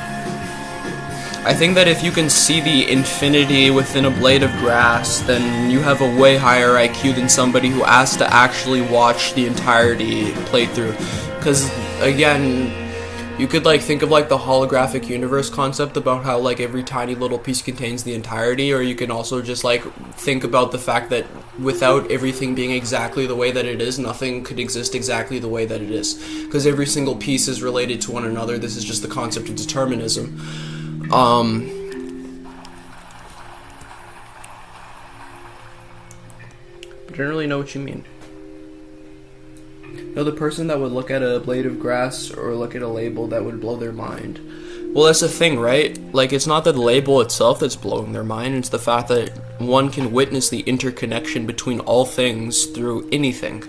I think that if you can see the infinity within a blade of grass, then you have a way higher IQ than somebody who has to actually watch the entirety playthrough. Because again, you could like think of like the holographic universe concept about how like every tiny little piece contains the entirety, or you can also just like think about the fact that without everything being exactly the way that it is, nothing could exist exactly the way that it is. Because every single piece is related to one another. This is just the concept of determinism. I don't really know what you mean. No, the person that would look at a blade of grass or look at a label that would blow their mind. Well, that's the thing, right? Like, it's not the label itself that's blowing their mind, it's the fact that one can witness the interconnection between all things through anything.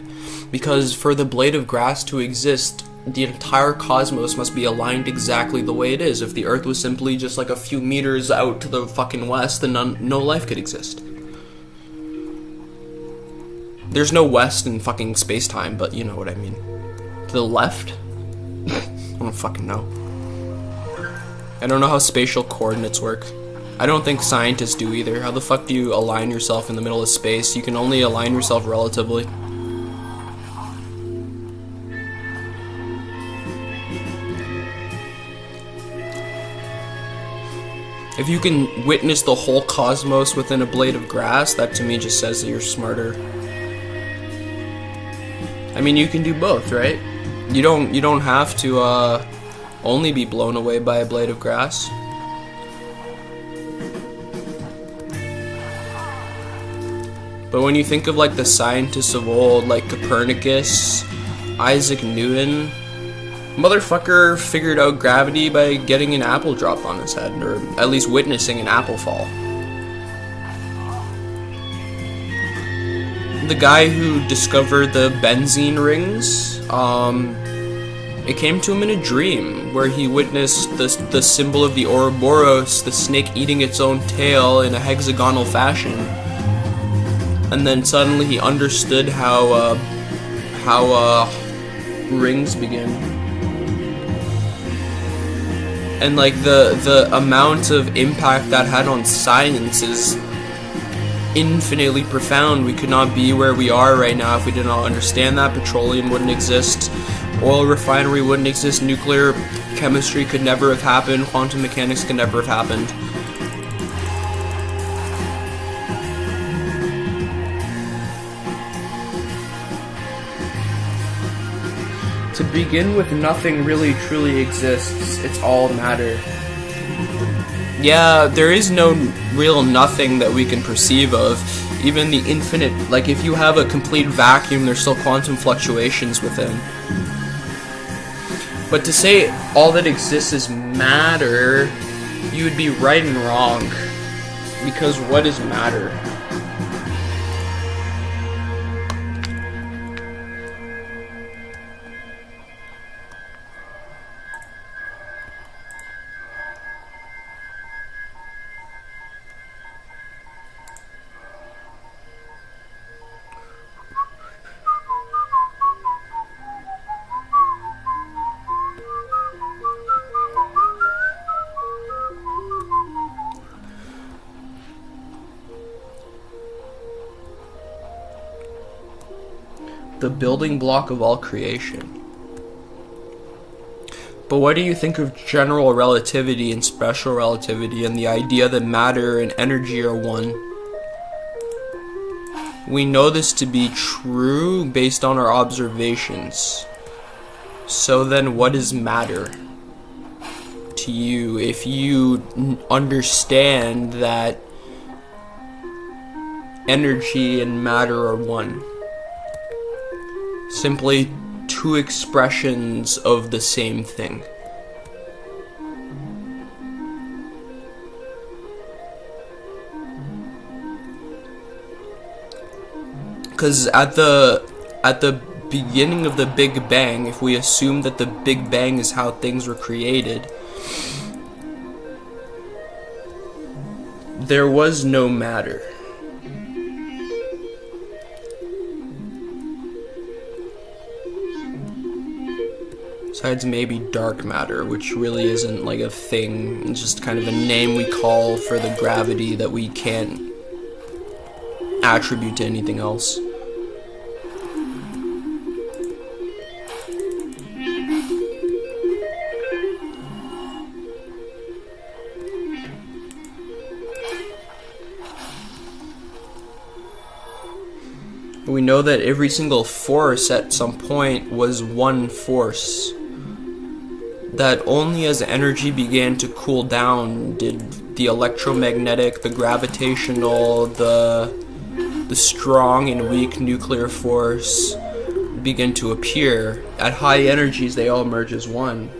Because for the blade of grass to exist, the entire cosmos must be aligned exactly the way it is. If the Earth was simply just like a few meters out to the fucking west, then no life could exist. There's no west in fucking space-time, but you know what I mean. To the left? I don't fucking know. I don't know how spatial coordinates work. I don't think scientists do either. How the fuck do you align yourself in the middle of space? You can only align yourself relatively. If you can witness the whole cosmos within a blade of grass, that to me just says that you're smarter. I mean, you can do both, right? You don't have to only be blown away by a blade of grass. But when you think of like the scientists of old, like Copernicus, Isaac Newton, motherfucker figured out gravity by getting an apple dropped on his head, or at least witnessing an apple fall. The guy who discovered the benzene rings, it came to him in a dream where he witnessed the symbol of the Ouroboros, the snake eating its own tail in a hexagonal fashion. And then suddenly he understood how rings begin. And like the amount of impact that had on science is infinitely profound. We could not be where we are right now if we did not understand that. Petroleum wouldn't exist, oil refinery wouldn't exist, nuclear chemistry could never have happened, quantum mechanics could never have happened. To begin with, nothing really truly exists. It's all matter. Yeah, there is no real nothing that we can perceive of. Even the infinite, like if you have a complete vacuum, there's still quantum fluctuations within. But to say all that exists is matter, you would be right and wrong. Because what is matter? The building block of all creation. But what do you think of general relativity and special relativity and the idea that matter and energy are one? We know this to be true based on our observations. So then what is matter to you if you understand that energy and matter are one. Simply two expressions of the same thing. Because at the beginning of the Big Bang, if we assume that the Big Bang is how things were created, there was no matter. Besides maybe dark matter, which really isn't like a thing. It's just kind of a name we call for the gravity that we can't attribute to anything else. We know that every single force at some point was one force. That only as energy began to cool down did the electromagnetic, the gravitational, the strong and weak nuclear force begin to appear. At high energies, they all merge as one.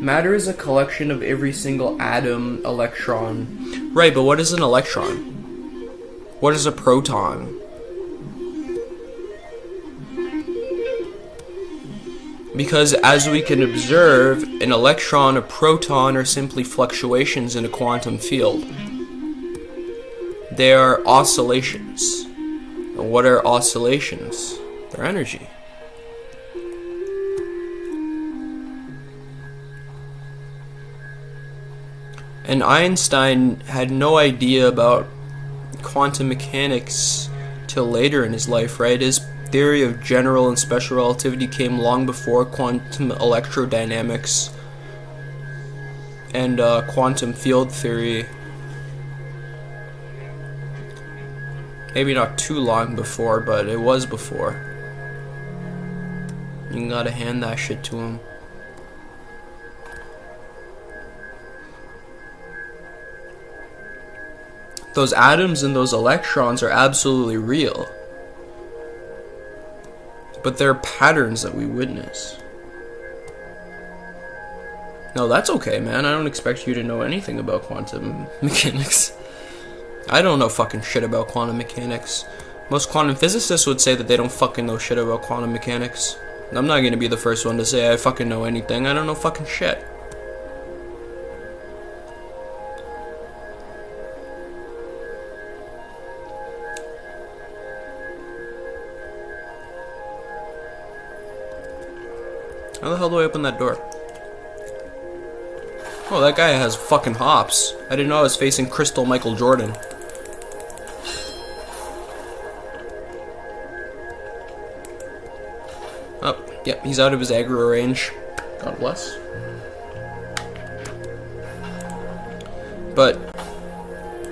Matter is a collection of every single atom, electron. Right, but what is an electron? What is a proton? Because as we can observe, an electron, a proton are simply fluctuations in a quantum field. They are oscillations. And what are oscillations? They're energy. And Einstein had no idea about quantum mechanics till later in his life, right? His theory of general and special relativity came long before quantum electrodynamics and quantum field theory. Maybe not too long before, but it was before. You gotta hand that shit to him. Those atoms and those electrons are absolutely real. But they're patterns that we witness. No, that's okay, man. I don't expect you to know anything about quantum mechanics. I don't know fucking shit about quantum mechanics. Most quantum physicists would say that they don't fucking know shit about quantum mechanics. I'm not gonna be the first one to say I fucking know anything. I don't know fucking shit. How the hell do I open that door? Oh, that guy has fucking hops. I didn't know I was facing Crystal Michael Jordan. Oh, yep, he's out of his aggro range. God bless. But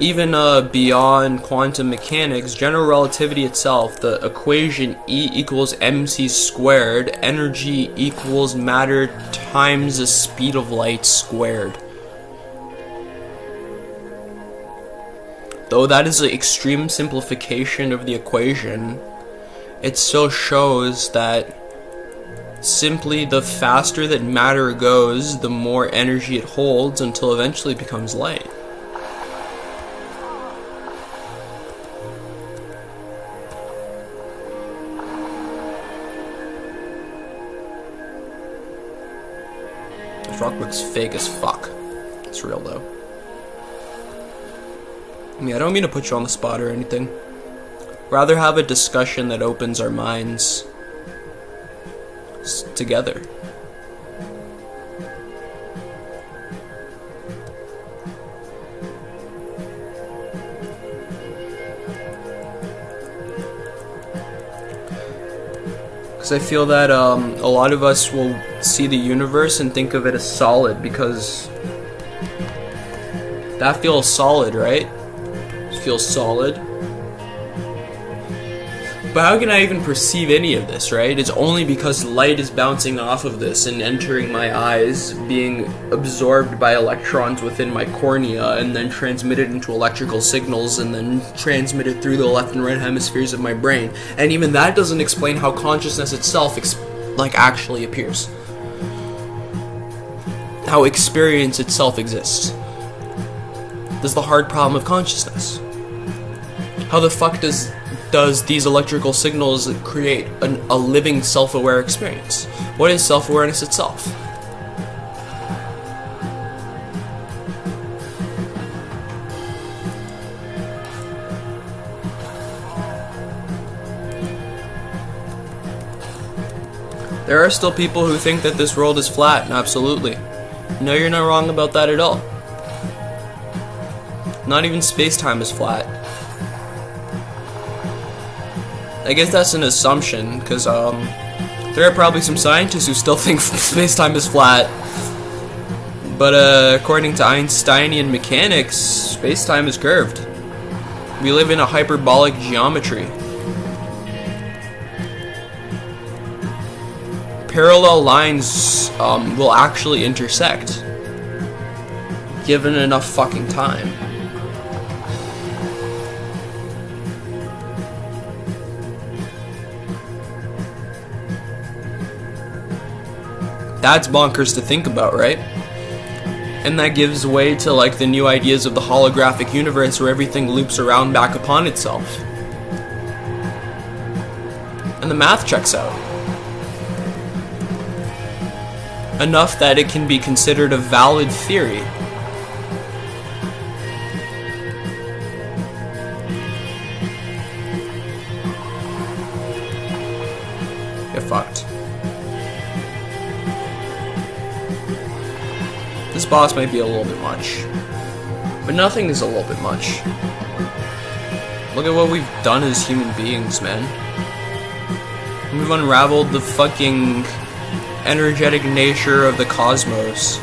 even beyond quantum mechanics, general relativity itself, the equation E equals mc squared, energy equals matter times the speed of light squared. Though that is an extreme simplification of the equation, it still shows that simply the faster that matter goes, the more energy it holds until eventually it becomes light. This rock looks fake as fuck. It's real though. I mean, I don't mean to put you on the spot or anything. Rather have a discussion that opens our minds together. Because I feel that a lot of us will see the universe and think of it as solid, because that feels solid, right? It feels solid. But how can I even perceive any of this, right? It's only because light is bouncing off of this and entering my eyes, being absorbed by electrons within my cornea, and then transmitted into electrical signals, and then transmitted through the left and right hemispheres of my brain. And even that doesn't explain how consciousness itself, actually appears. How experience itself exists. This is the hard problem of consciousness. How the fuck does these electrical signals create a living self-aware experience? What is self-awareness itself? There are still people who think that this world is flat, and absolutely. No, you're not wrong about that at all. Not even space-time is flat. I guess that's an assumption, because there are probably some scientists who still think space-time is flat. But according to Einsteinian mechanics, space-time is curved. We live in a hyperbolic geometry. Parallel lines will actually intersect, given enough fucking time. That's bonkers to think about, right? And that gives way to like the new ideas of the holographic universe where everything loops around back upon itself. And the math checks out. Enough that it can be considered a valid theory. Get fucked. This boss might be a little bit much. But nothing is a little bit much. Look at what we've done as human beings, man. We've unraveled the fucking energetic nature of the cosmos.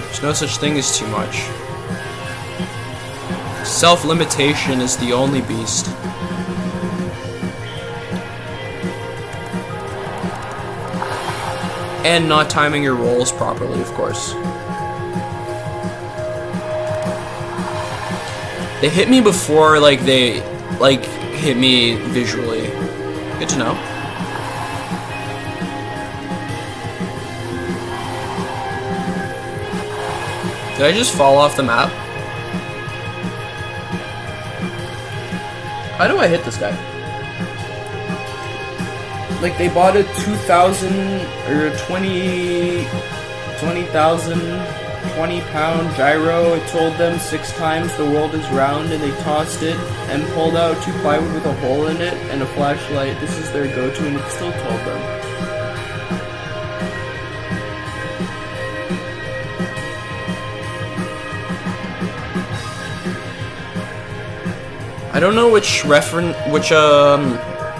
There's no such thing as too much. Self-limitation is the only beast. And not timing your rolls properly, of course. They hit me before, they hit me visually. Good to know. Did I just fall off the map? How do I hit this guy? Like, they bought a 2,000 or 20,000 gyro. It told them 6 times the world is round, and they tossed it and pulled out 2 plywood with a hole in it and a flashlight. This is their go-to, and it still told them. I don't know which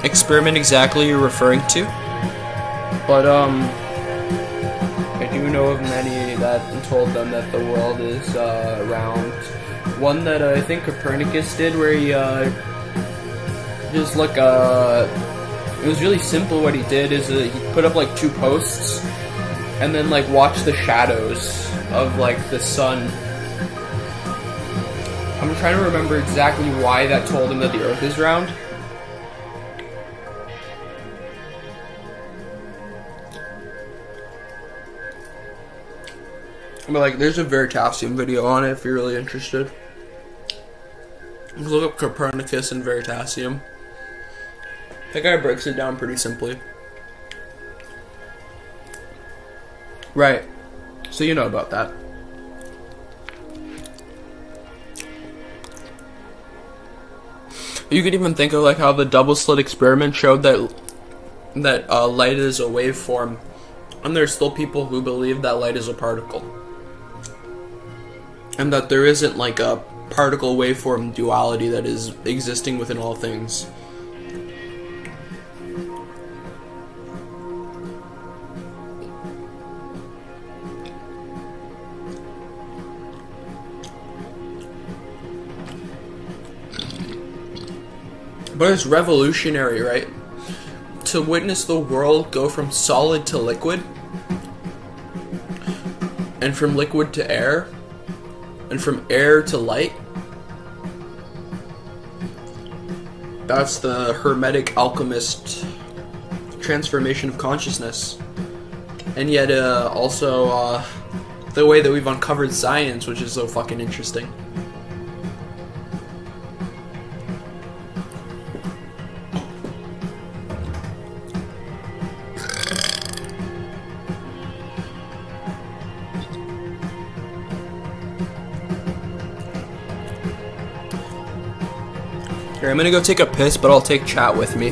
experiment exactly you're referring to, but I do know of many that told them that the world is round. One that I think Copernicus did, where he just it was really simple. What he did is he put up 2 posts and then watched the shadows of the sun. I'm trying to remember exactly why that told him that the Earth is round. But there's a Veritasium video on it if you're really interested. Look up Copernicus and Veritasium. That guy breaks it down pretty simply. Right. So you know about that. You could even think of how the double slit experiment showed that light is a waveform, and there's still people who believe that light is a particle. And that there isn't a particle waveform duality that is existing within all things. But it's revolutionary, right? To witness the world go from solid to liquid, and from liquid to air, and from air to light. That's the Hermetic alchemist transformation of consciousness. And yet also the way that we've uncovered science, which is so fucking interesting. Here, I'm gonna go take a piss, but I'll take chat with me.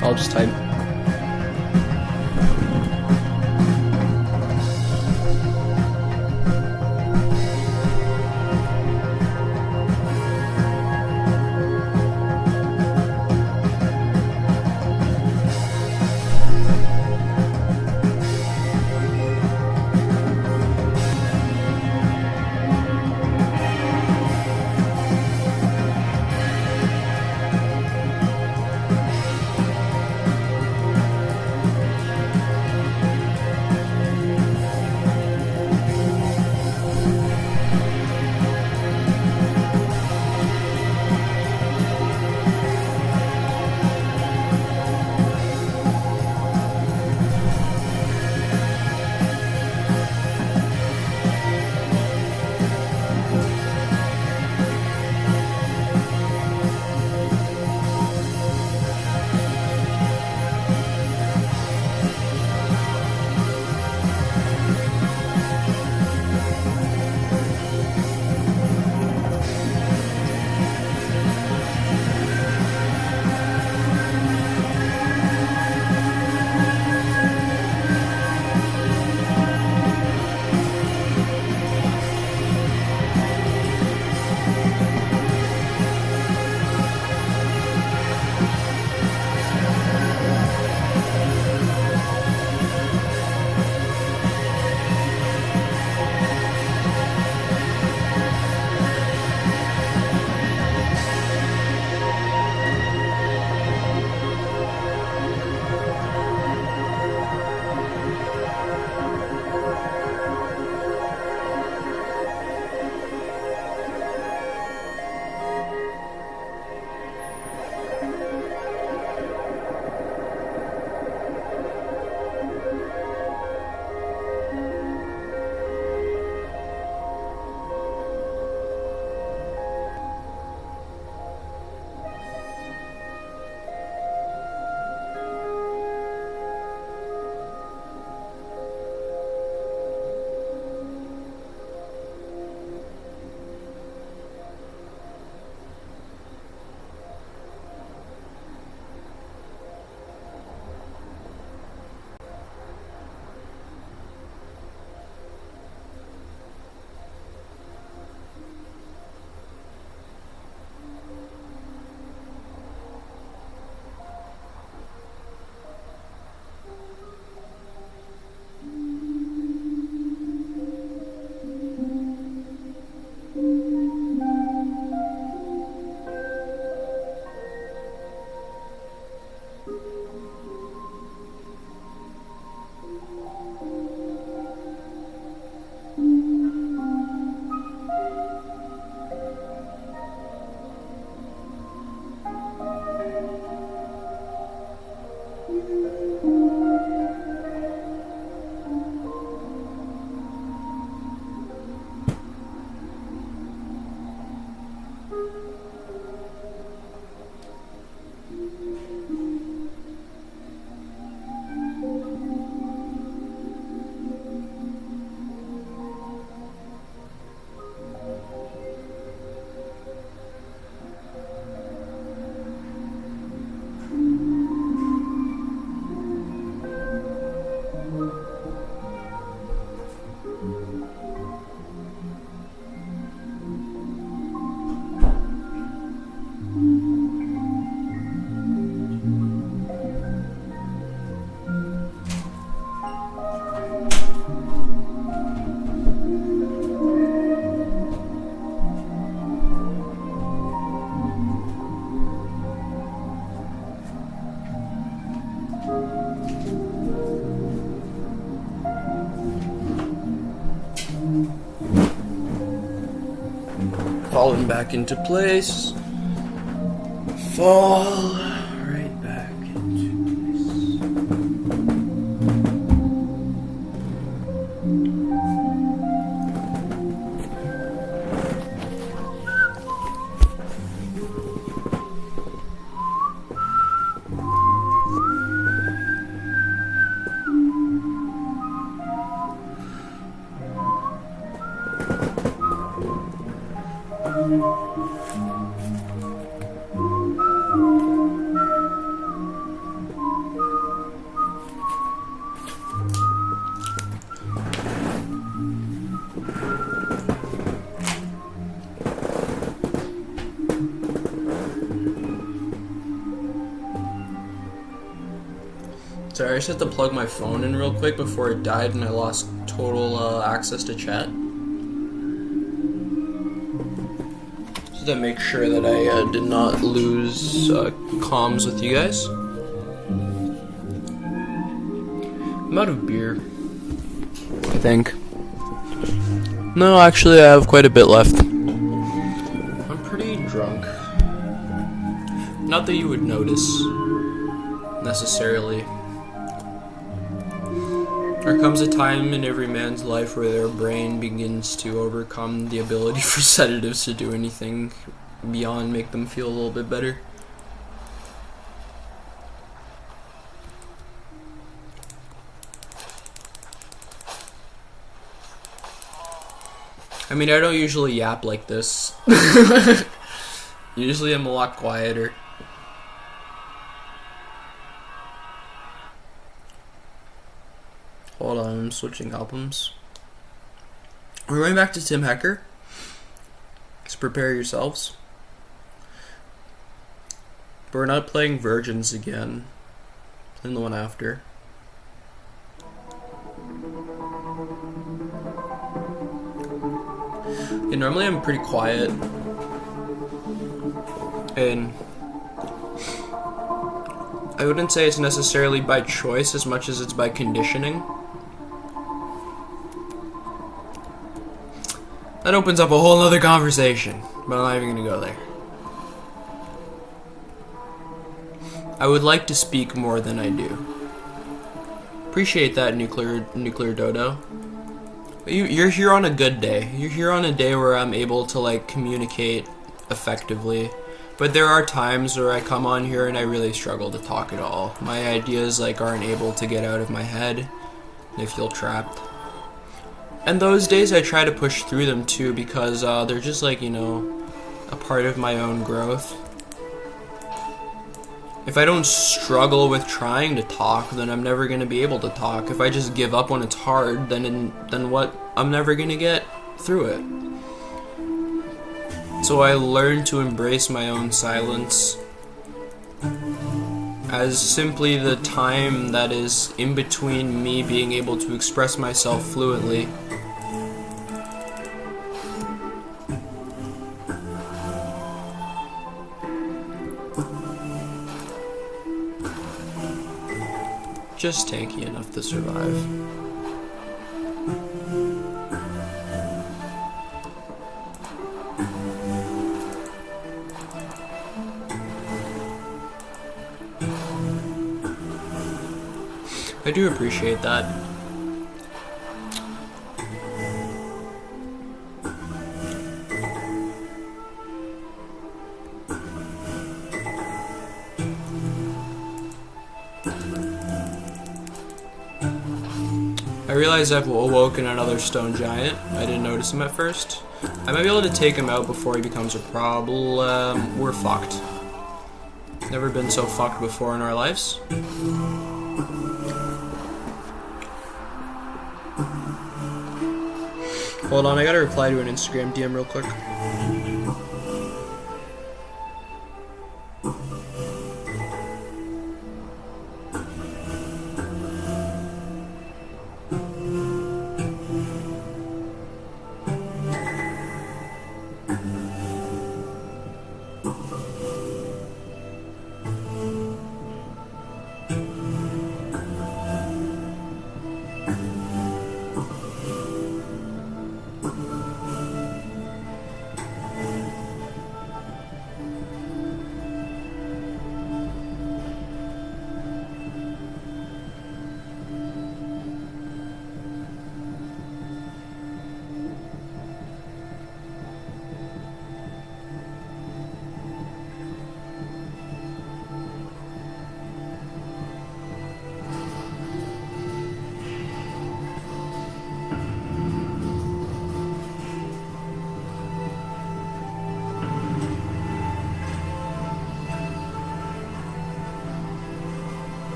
I'll just type. fallen back into place. Fall right back into Sorry, I just had to plug my phone in real quick before it died and I lost total access to chat. Just to make sure that I did not lose comms with you guys. I'm out of beer, I think. No, actually I have quite a bit left. I'm pretty drunk. Not that you would notice, necessarily. There comes a time in every man's life where their brain begins to overcome the ability for sedatives to do anything beyond make them feel a little bit better. I mean, I don't usually yap like this. Usually I'm a lot quieter. Hold on, I'm switching albums. We're going back to Tim Hecker. So prepare yourselves. But we're not playing Virgins again. Playing the one after. Yeah, normally I'm pretty quiet. And I wouldn't say it's necessarily by choice as much as it's by conditioning. That opens up a whole other conversation, but I'm not even going to go there. I would like to speak more than I do. Appreciate that, nuclear dodo. You're here on a good day. You're here on a day where I'm able to like communicate effectively. But there are times where I come on here and I really struggle to talk at all. My ideas like aren't able to get out of my head. They feel trapped. And those days I try to push through them too because they're just like, you know, a part of my own growth. If I don't struggle with trying to talk, then I'm never going to be able to talk. If I just give up when it's hard, then what? I'm never going to get through it. So I learned to embrace my own silence as simply the time that is in between me being able to express myself fluently. Just tanky enough to survive. I do appreciate that. I realize I've awoken another stone giant. I didn't notice him at first. I might be able to take him out before he becomes a problem. We're fucked. Never been so fucked before in our lives. Hold on, I gotta reply to an Instagram DM real quick.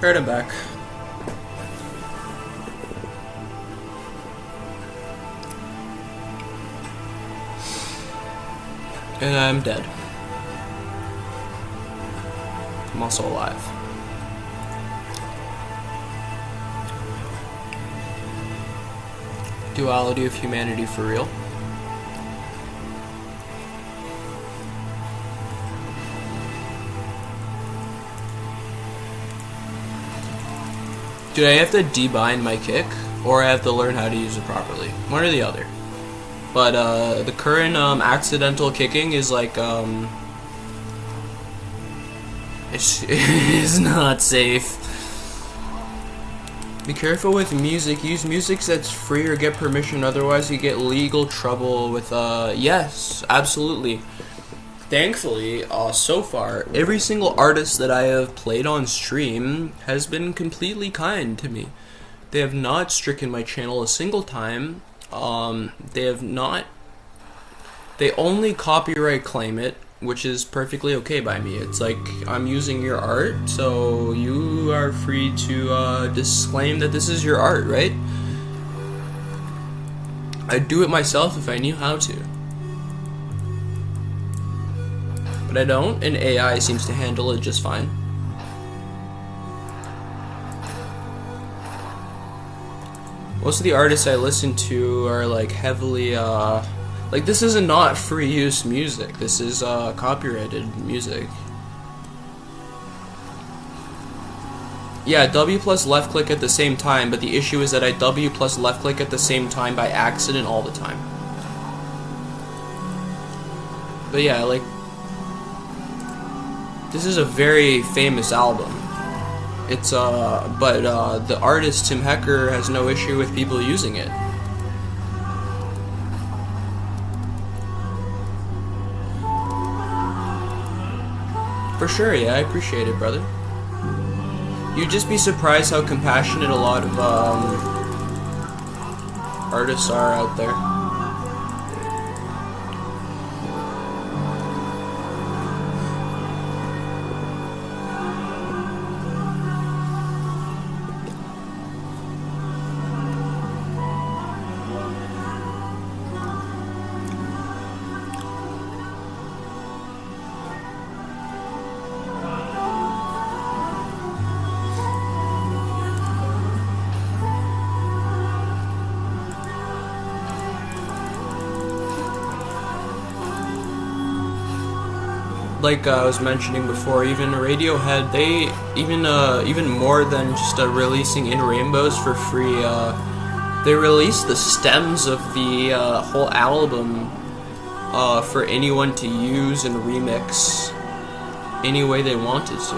Alright, I'm back. And I'm dead. I'm also alive. Duality of humanity for real. Do I have to debind my kick, or I have to learn how to use it properly? One or the other. But the current accidental kicking is like it's not safe. Be careful with music. Use music that's free or get permission, otherwise you get legal trouble with yes, absolutely. Thankfully, so far, every single artist that I have played on stream has been completely kind to me. They have not stricken my channel a single time. They only copyright claim it, which is perfectly okay by me. It's like, I'm using your art, so you are free to disclaim that this is your art, right? I'd do it myself if I knew how to. But I don't, and AI seems to handle it just fine. Most of the artists I listen to are like heavily, like this is not free use music, this is copyrighted music. Yeah, W plus left click at the same time, but the issue is that I W plus left click at the same time by accident all the time. But yeah, like, this is a very famous album. It's but the artist Tim Hecker has no issue with people using it. For sure, yeah, I appreciate it, brother. You'd just be surprised how compassionate a lot of artists are out there. Like I was mentioning before, even Radiohead, they even more than just releasing In Rainbows for free, they released the stems of the whole album for anyone to use and remix any way they wanted to.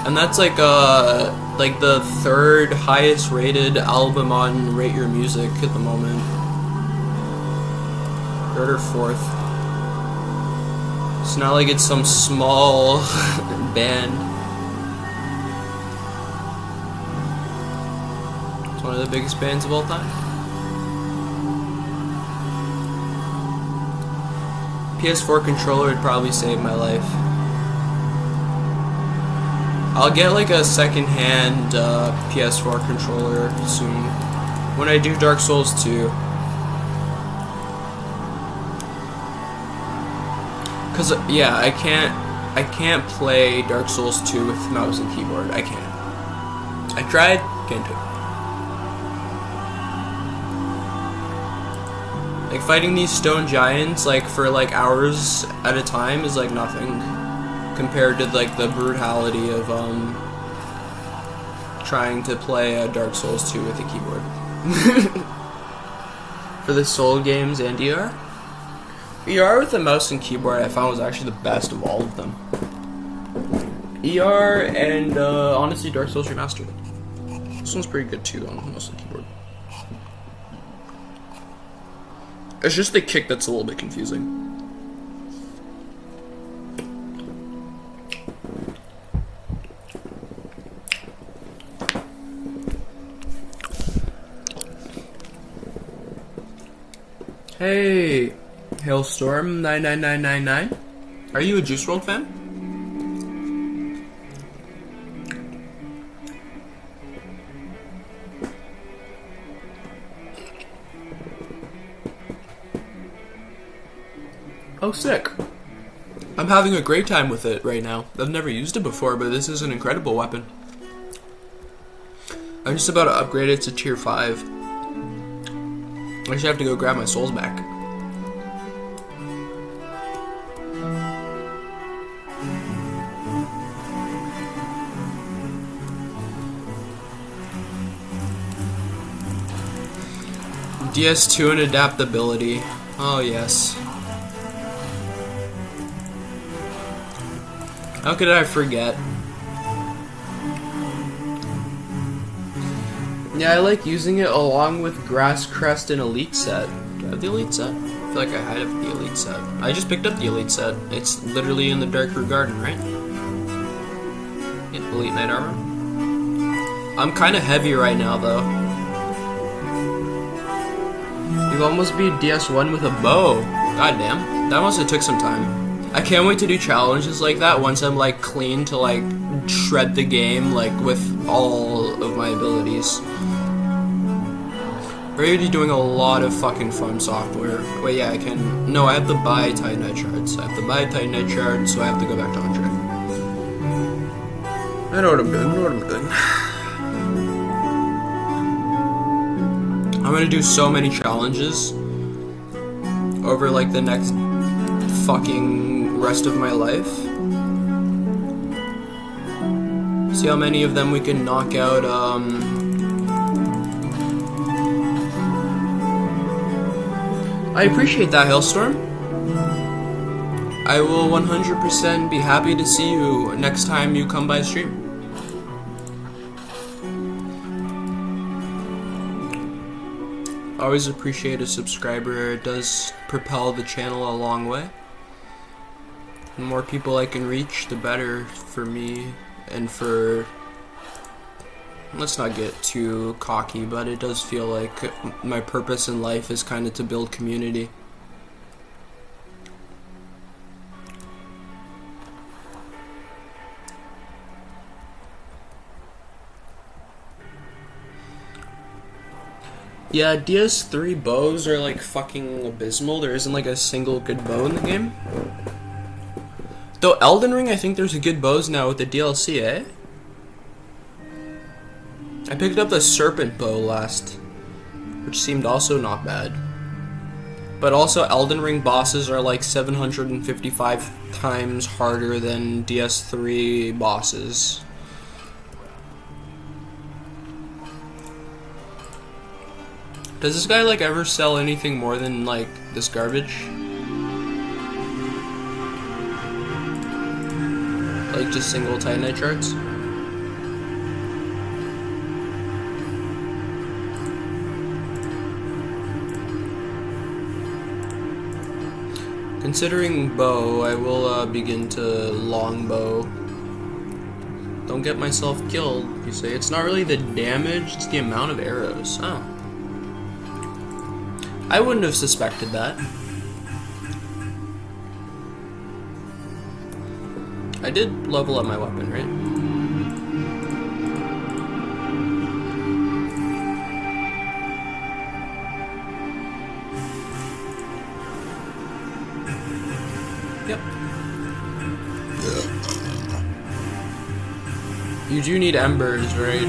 And that's like the third highest rated album on Rate Your Music at the moment. Third or fourth. It's not like it's some small band. It's one of the biggest bands of all time. PS4 controller would probably save my life. I'll get like a second-hand PS4 controller soon when I do Dark Souls 2. Cause yeah, I can't play Dark Souls 2 with mouse and keyboard. I can't. I tried, can't do it. Like fighting these stone giants like for like hours at a time is like nothing compared to like the brutality of trying to play Dark Souls 2 with a keyboard. For the Soul games and ER? ER with the mouse and keyboard I found was actually the best of all of them. ER and honestly Dark Souls Remastered. This one's pretty good too on mouse and keyboard. It's just the kick that's a little bit confusing. Hey, Hailstorm 99999. Are you a Juice World fan? Oh, sick. I'm having a great time with it right now. I've never used it before, but this is an incredible weapon. I'm just about to upgrade it to tier 5. I just have to go grab my souls back. DS2 and adaptability. Oh, yes. How could I forget? Yeah, I like using it along with Grass Crest and Elite Set. Do I have the Elite Set? I feel like I have the Elite Set. I just picked up the Elite Set. It's literally in the Darker Garden, right? Yeah, Elite Knight Armor. I'm kind of heavy right now, though. You've almost beat DS1 with a bow. God damn. That must have took some time. I can't wait to do challenges like that once I'm like clean to like shred the game like with all of my abilities. We're already doing a lot of fucking fun software. Wait, yeah, I can. No, I have to buy Titanite shards. I have to buy Titanite shards, so I have to go back to Andre. I know what I'm doing. I'm gonna do so many challenges over like the next fucking rest of my life. See how many of them we can knock out. I appreciate that, Hailstorm. I will 100% be happy to see you next time you come by stream. Always appreciate a subscriber. It does propel the channel a long way. The more people I can reach, the better for me and for... Let's not get too cocky, but it does feel like my purpose in life is kind of to build community. Yeah, DS3 bows are like fucking abysmal. There isn't like a single good bow in the game. Though Elden Ring, I think there's a good bows now with the DLC, eh? I picked up the Serpent bow last, which seemed also not bad. But also Elden Ring bosses are like 755 times harder than DS3 bosses. Does this guy like ever sell anything more than like this garbage? Like just single Titanite shards? Considering bow, I will begin to longbow. Don't get myself killed, you say. It's not really the damage, it's the amount of arrows. Oh. I wouldn't have suspected that. I did level up my weapon, right? Yep. You do need embers, right?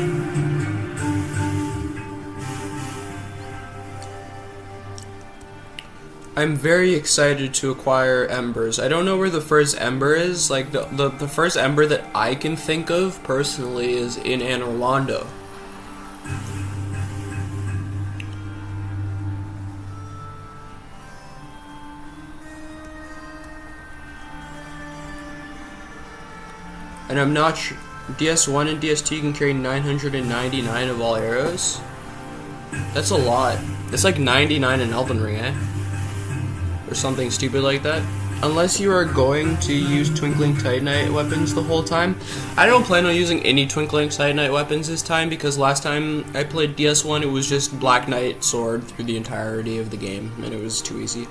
I'm very excited to acquire embers. I don't know where the first ember is. Like, the first ember that I can think of, personally, is in Anne Orlando. And I'm not sure... DS1 and DS2 can carry 999 of all arrows. That's a lot. It's like 99 in Elden Ring, eh? Or something stupid like that. unless you are going to use Twinkling Titanite weapons the whole time. I don't plan on using any Twinkling Titanite weapons this time because last time I played DS1 it was just Black Knight sword through the entirety of the game and it was too easy.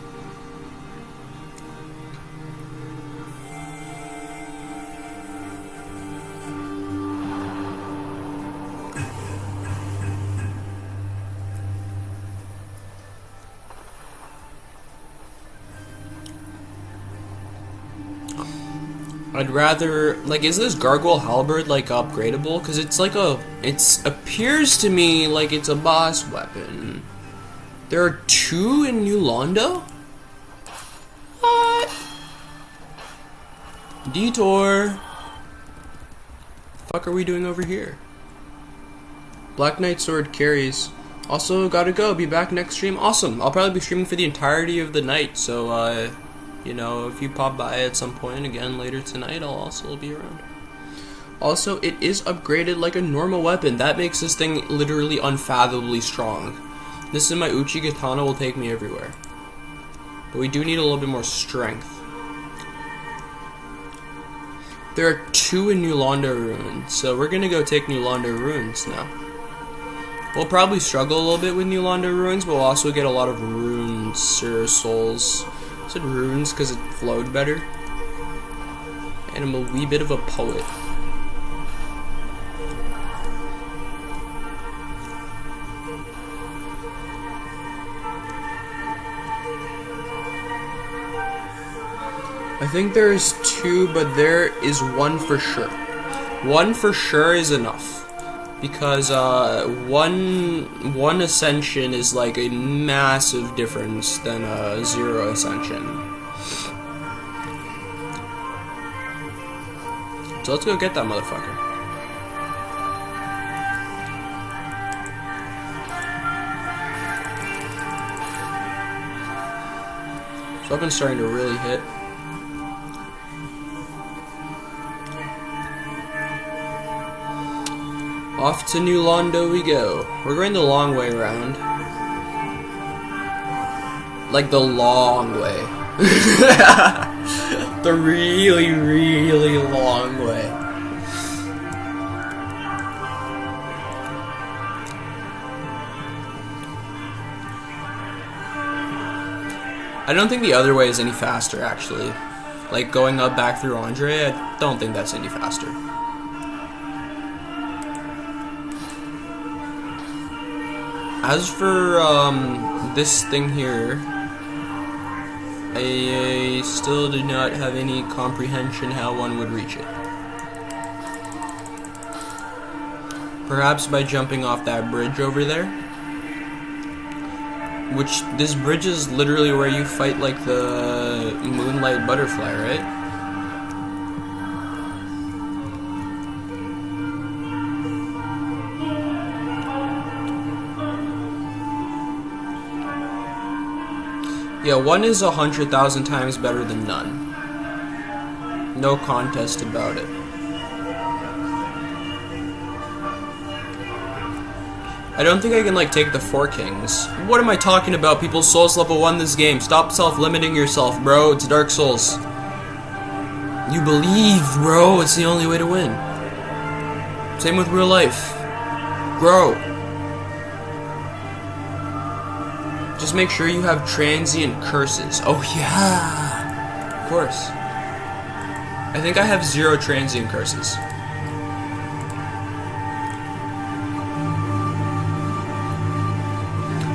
I'd rather, like, is this Gargoyle Halberd, like, upgradable? Because it's like it appears to me like it's a boss weapon. There are 2 in New Londo? What? Detour. Fuck are we doing over here? Black Knight sword carries. Also, gotta go. Be back next stream. Awesome. I'll probably be streaming for the entirety of the night, so, you know, if you pop by at some point again later tonight, I'll also be around. Also, it is upgraded like a normal weapon. That makes this thing literally unfathomably strong. This and my Uchi Katana will take me everywhere. But we do need a little bit more strength. There are 2 in New Londo Ruins, so we're gonna go take New Londo Ruins now. We'll probably struggle a little bit with New Londo Ruins, but we'll also get a lot of runes or souls. I said runes because it flowed better. And I'm a wee bit of a poet. I think there's 2, but there is 1 for sure. 1 for sure is enough. Because one ascension is like a massive difference than a 0 ascension. So let's go get that motherfucker. So I've been starting to really hit. Off to New Londo we go. We're going the long way around. Like the long way. The really, really long way. I don't think the other way is any faster, actually. Like going up back through Andre, I don't think that's any faster. As for this thing here, I still do not have any comprehension how one would reach it. Perhaps by jumping off that bridge over there. Which, this bridge is literally where you fight like the Moonlight Butterfly, right? Yeah, 1 is 100,000 times better than none. No contest about it. I don't think I can, like, take the 4 kings. What am I talking about? People's souls level 1 this game. Stop self-limiting yourself, bro. It's Dark Souls. You believe, bro. It's the only way to win. Same with real life. Grow. Just make sure you have transient curses. Oh yeah! Of course. I think I have 0 transient curses.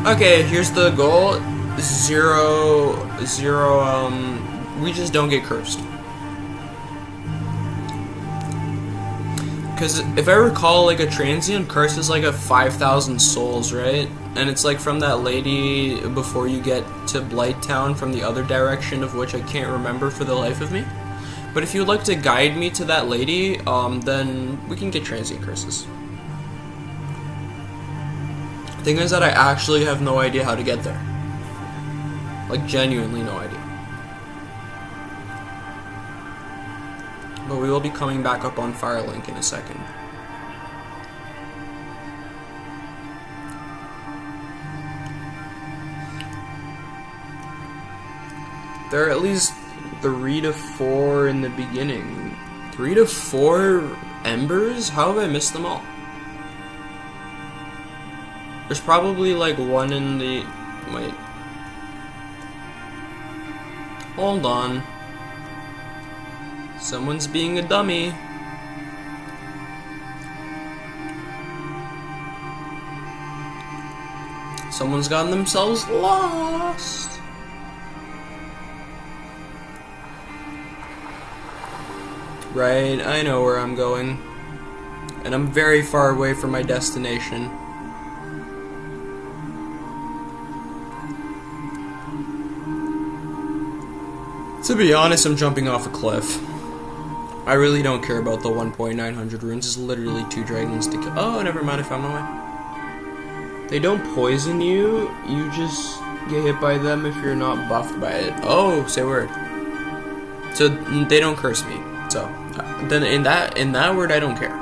Okay, here's the goal. 0, we just don't get cursed. Because if I recall, like, a transient curse is like a 5,000 souls, right? And it's like from that lady before you get to Blighttown from the other direction, of which I can't remember for the life of me. But if you'd like to guide me to that lady, then we can get transient curses. Thing is that I actually have no idea how to get there. Like, genuinely no idea. But we will be coming back up on Firelink in a second. There are at least 3 to 4 in the beginning. 3 to 4 embers? How have I missed them all? There's probably like one in the... Wait. Hold on. Someone's being a dummy. Someone's gotten themselves lost. Right, I know where I'm going. And I'm very far away from my destination. To be honest, I'm jumping off a cliff. I really don't care about the 1.900 runes. It's literally 2 dragons to kill. Oh, never mind, I found my way. They don't poison you. You just get hit by them if you're not buffed by it. Oh, say word. So they don't curse me. So then in that word, I don't care.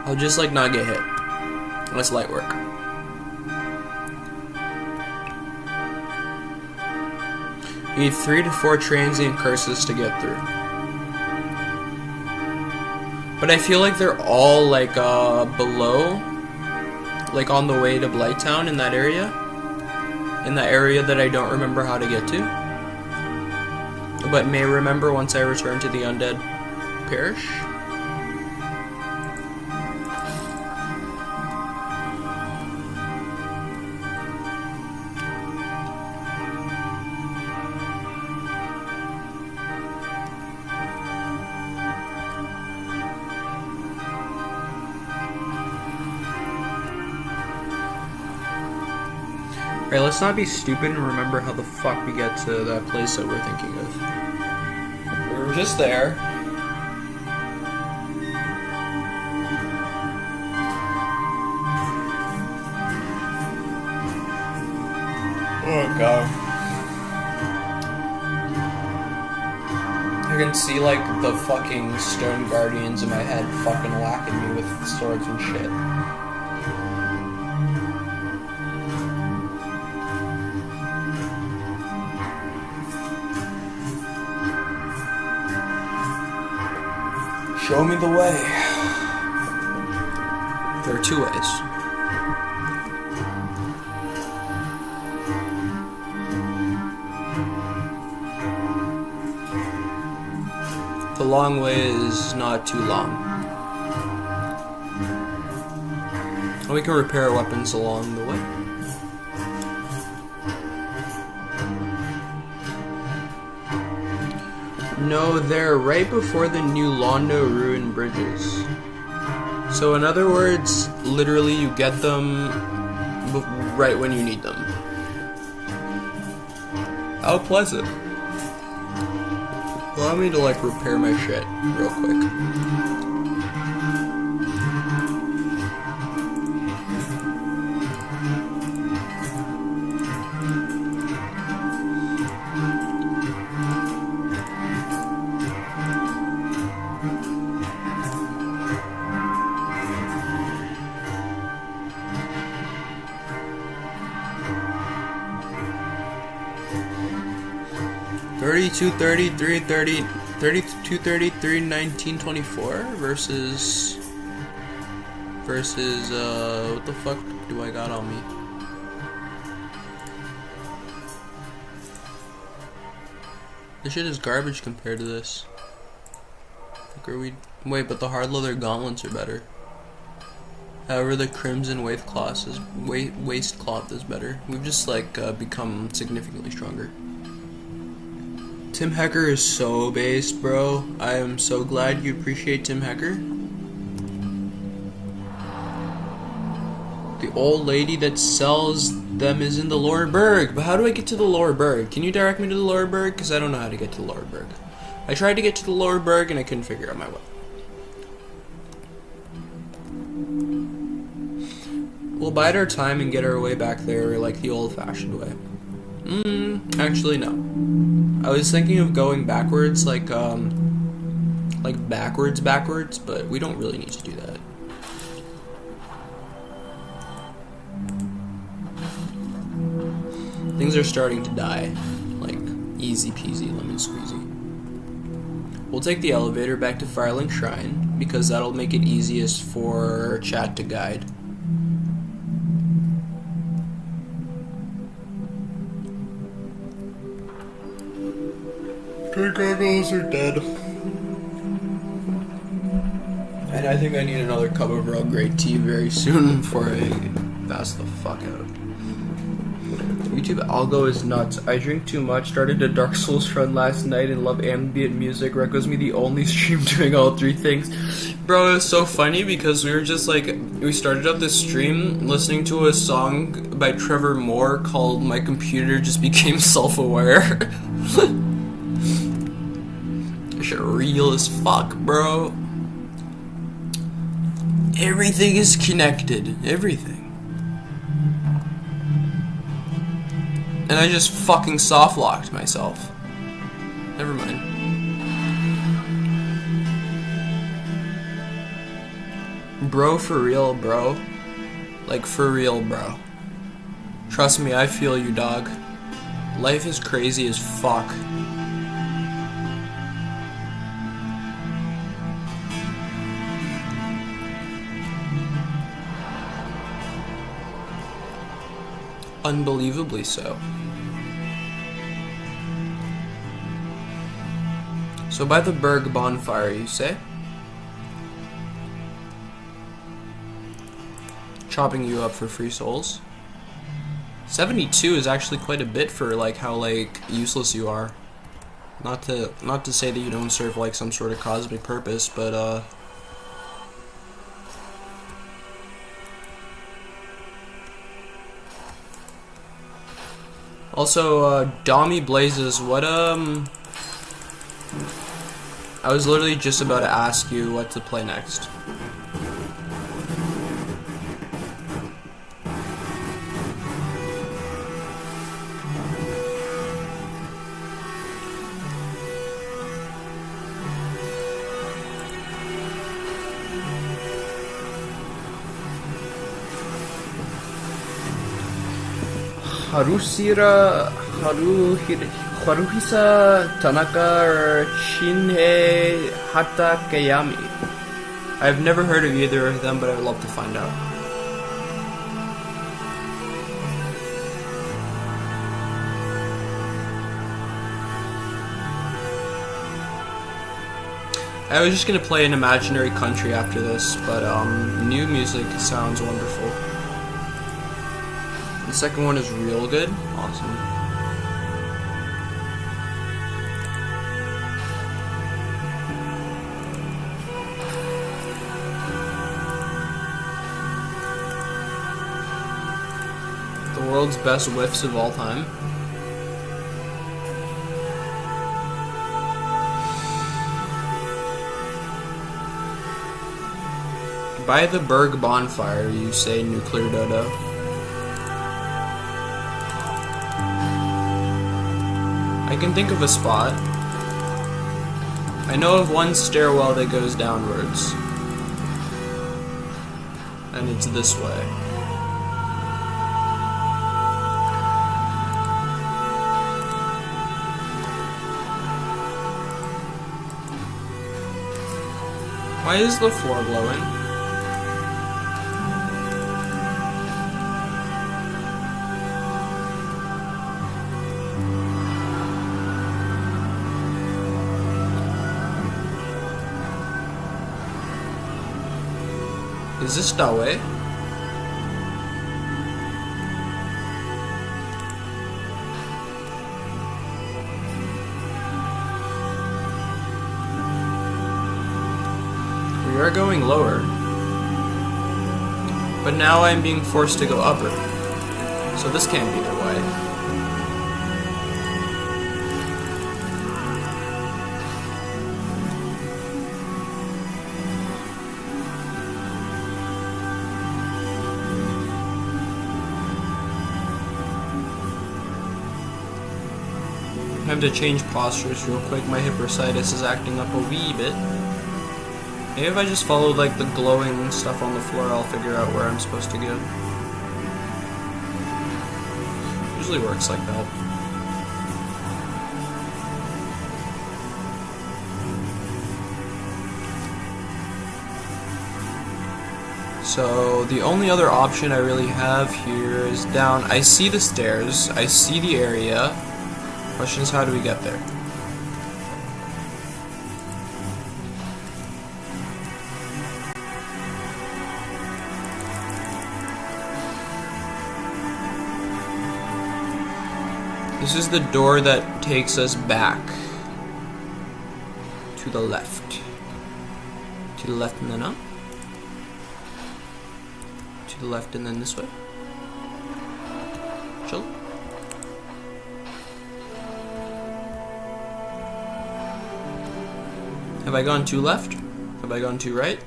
I'll just like not get hit. That's light work. You need 3 to 4 transient curses to get through. But I feel like they're all like below, like on the way to Blighttown in that area. In that area that I don't remember how to get to. But may remember once I return to the Undead Parish. Alright, let's not be stupid and remember how the fuck we get to that place that we're thinking of. We were just there. Oh god. I can see like the fucking stone guardians in my head fucking whacking me with swords and shit. Show me the way. There are 2 ways. The long way is not too long. And we can repair our weapons along the way. No, they're right before the new Londo Ruin bridges. So in other words, literally you get them right when you need them. How pleasant. Allow me to like repair my shit real quick. 32, 33, 30, 32, 33, 19, 24 versus what the fuck do I got on me? This shit is garbage compared to this. Like, are we... Wait, but the hard leather gauntlets are better. However, the crimson waistcloth is better. We've just like become significantly stronger. Tim Hecker is so based, bro. I am so glad you appreciate Tim Hecker. The old lady that sells them is in the Lower Berg. But how do I get to the Lower Berg? Can you direct me to the Lower Berg? Because I don't know how to get to the Lower Berg. I tried to get to the Lower Berg and I couldn't figure out my way. We'll bide our time and get our way back there like the old-fashioned way. Actually no. I was thinking of going backwards, like backwards, but we don't really need to do that. Things are starting to die, like Easy peasy lemon squeezy. We'll take the elevator back to Firelink Shrine, because that'll make it easiest for chat to guide. The gargoyles are dead. And I think I need another cup of Earl Grey tea very soon before I pass the fuck out. YouTube algo is nuts. I drink too much, started a Dark Souls run last night and love ambient music. Reco's me the only stream doing all three things. Bro, it was so funny because we were just like, we started up this stream listening to a song by Trevor Moore called My Computer Just Became Self-Aware. Shit real as fuck, bro. Everything is connected. Everything. And I just fucking soft-locked myself. Never mind. Bro, for real, bro. Like, for real, bro. Trust me, I feel you, dog. Life is crazy as fuck. Unbelievably so. So by the Berg bonfire, you say? Chopping you up for free souls? 72 is actually quite a bit for like how like useless you are. Not to say that you don't serve like some sort of cosmic purpose, but also, Dommy Blazes, what, I was literally just about to ask you what to play next. Haruhisa Tanaka or Shinhei Hatakeyami. I've never heard of either of them, but I would love to find out. I was just gonna play an imaginary country after this, but new music sounds wonderful. The second one is real good. Awesome. The world's best whiffs of all time. By the Berg bonfire, you say Nuclear Dodo. I can think of a spot. I know of one stairwell that goes downwards. And it's this way. Why is the floor glowing? Is this that way? We are going lower. But now I'm being forced to go upper. So this can't be the way. Time to change postures real quick. My hippersitis is acting up a wee bit. Maybe if I just follow like the glowing stuff on the floor, I'll figure out where I'm supposed to go. Usually works like that. So the only other option I really have here is down. I see the stairs, I see the area. Question is, how do we get there? This is the door that takes us back. To the left. To the left and then up. To the left and then this way. Chill. Have I gone too left? Have I gone too right?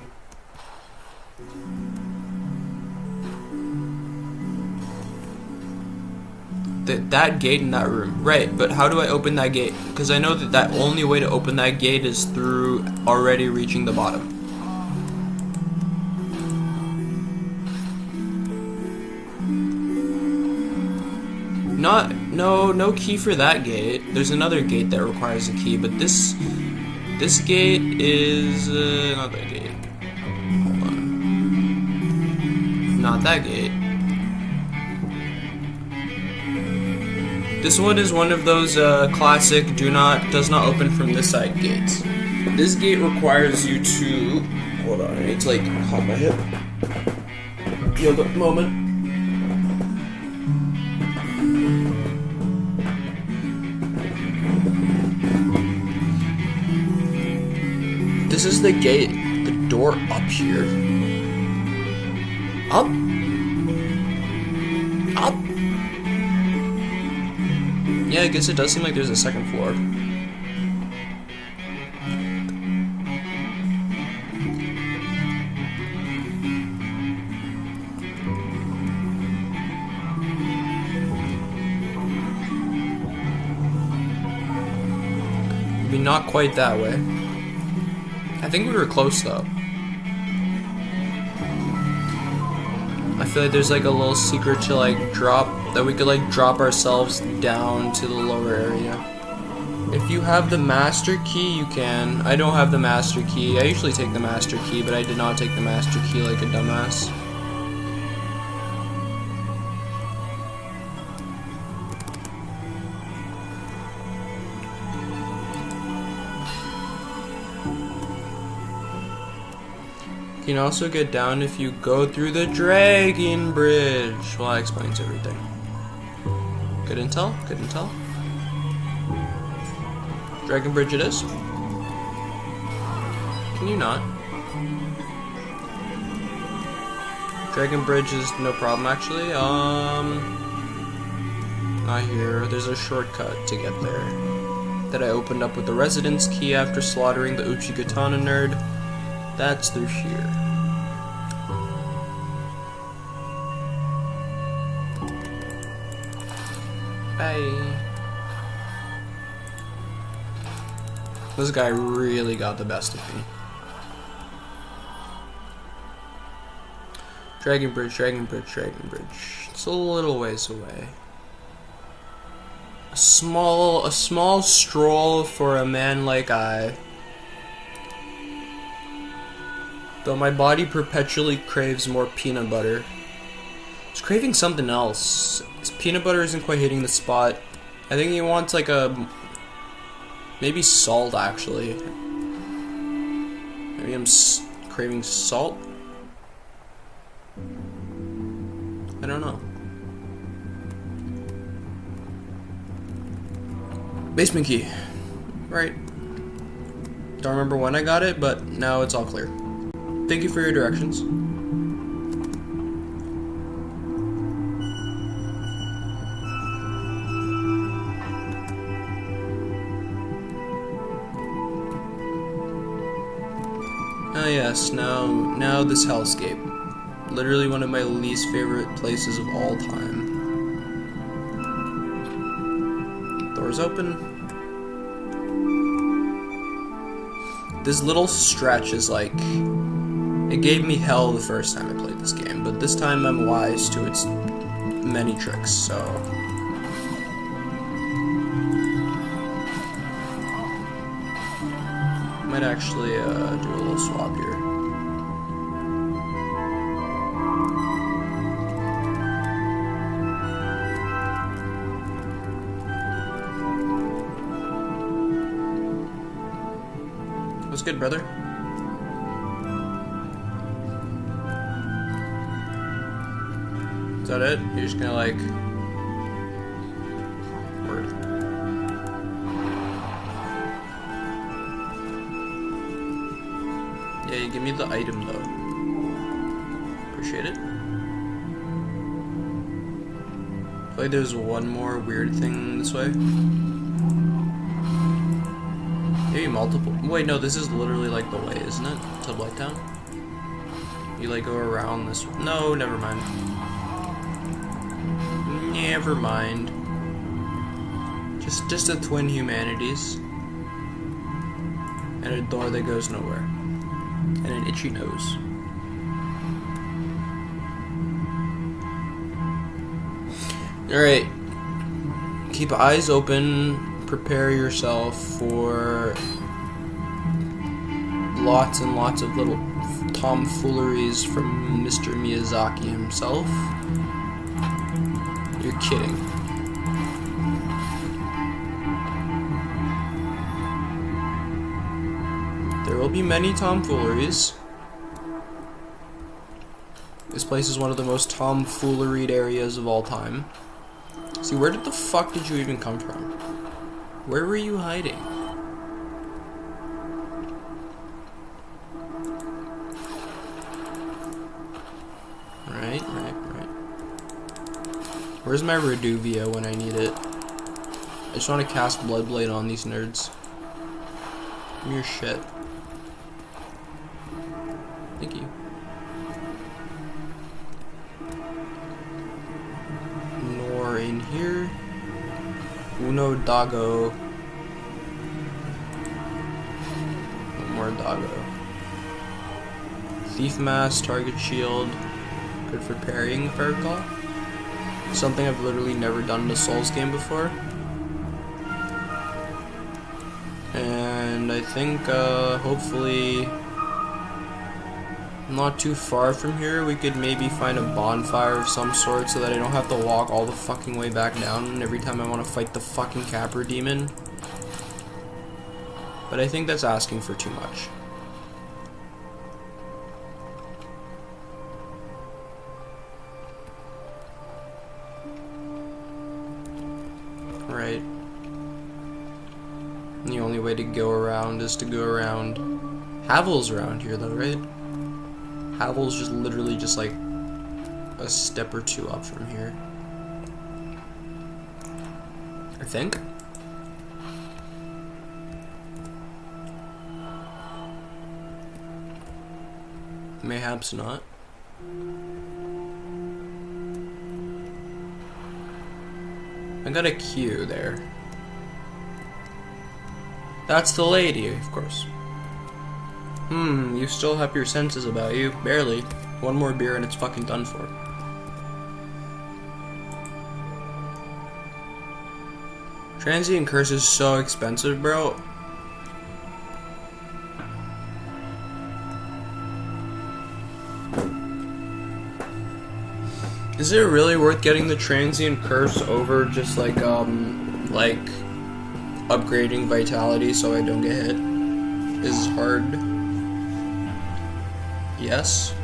That gate in that room. Right, but how do I open that gate? Because I know that the only way to open that gate is through already reaching the bottom. No key for that gate. There's another gate that requires a key, but this gate is not that gate. Hold on. Not that gate. This one is one of those classic does not open from this side gates. This gate requires you to hold on. I need to like hop my hip. Yoga moment. This is the gate, the door up here. Up? Up? Yeah, I guess it does seem like there's a second floor. Maybe not quite that way. I think we were close though. I feel like there's like a little secret to like drop, that we could like drop ourselves down to the lower area. If you have the master key, you can. I don't have the master key. I usually take the master key, but I did not take the master key like a dumbass. You can also get down if you go through the dragon bridge. Well, that explains everything. Good intel, good intel. Dragon bridge it is. Can you not? Dragon bridge is no problem actually. Not here. There's a shortcut to get there that I opened up with the residence key after slaughtering the Uchigatana nerd. That's through here. Bye. This guy really got the best of me. Dragon Bridge, Dragon Bridge, Dragon Bridge. It's a little ways away. A small stroll for a man like I. Though my body perpetually craves more peanut butter. It's craving something else. This peanut butter isn't quite hitting the spot. I think he wants like a... maybe salt actually. Maybe I'm craving salt? I don't know. Basement key. Right. Don't remember when I got it, but now it's all clear. Thank you for your directions. Ah yes, now this hellscape. Literally one of my least favorite places of all time. Doors open. This little stretch is like... it gave me hell the first time I played this game, but this time I'm wise to its many tricks, so... might actually do a little swap here. What's good, brother? Is that it? You're just gonna like... Word. Yeah, you give me the item though. Appreciate it. I feel like there's one more weird thing this way. Maybe multiple. Wait, no, this is literally like the way, isn't it? To Blighttown? You like go around this. No, never mind. Never mind. Just a twin humanities. And a door that goes nowhere. And an itchy nose. Alright. Keep eyes open. Prepare yourself for lots and lots of little tomfooleries from Mr. Miyazaki himself. You're kidding. There will be many tomfooleries. This place is one of the most tomfooleried areas of all time. See, where did the fuck did you even come from? Where were you hiding? Right. Where's my Reduvia when I need it? I just want to cast Bloodblade on these nerds. Give me your shit. Thank you. Nor in here. Uno Dago. One more Dago. Thief Mask, Target Shield. Good for parrying, if I recall. Something I've literally never done in a Souls game before. And I think, hopefully, not too far from here, we could maybe find a bonfire of some sort so that I don't have to walk all the fucking way back down every time I want to fight the fucking Capra Demon. But I think that's asking for too much. Right. The only way to go around is to go around. Havel's around here though, right? Havel's just literally just like a step or two up from here. I think. Mayhaps not. I got a Q there. That's the lady, of course. You still have your senses about you. Barely. One more beer and it's fucking done for. Transient Curse is so expensive, bro. Is it really worth getting the Transient Curse over just like upgrading Vitality so I don't get hit? Is hard. Yes.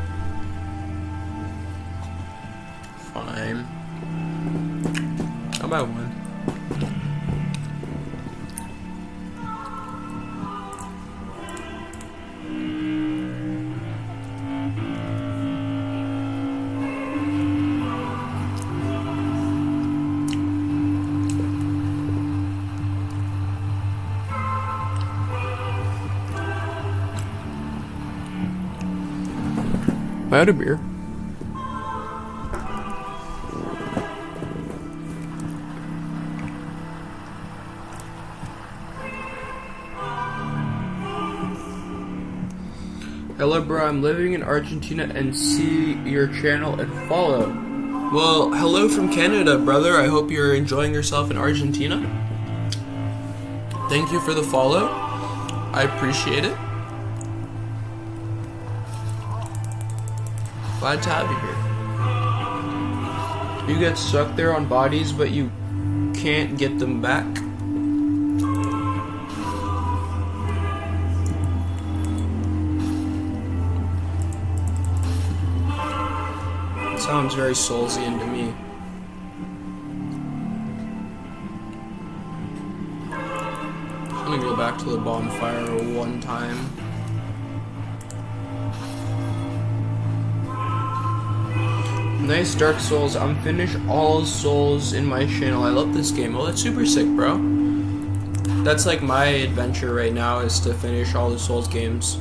Fine. How about one? Am I out of beer? Hello, bro. I'm living in Argentina and see your channel and follow. Well, hello from Canada, brother. I hope you're enjoying yourself in Argentina. Thank you for the follow. I appreciate it. Glad to have you here. You get stuck there on bodies, but you can't get them back. Sounds very Soulsian to me. I'm gonna go back to the bonfire one time. Nice Dark Souls. I'm finished all Souls in my channel. I love this game. Oh, that's super sick, bro. That's like my adventure right now, is to finish all the Souls games.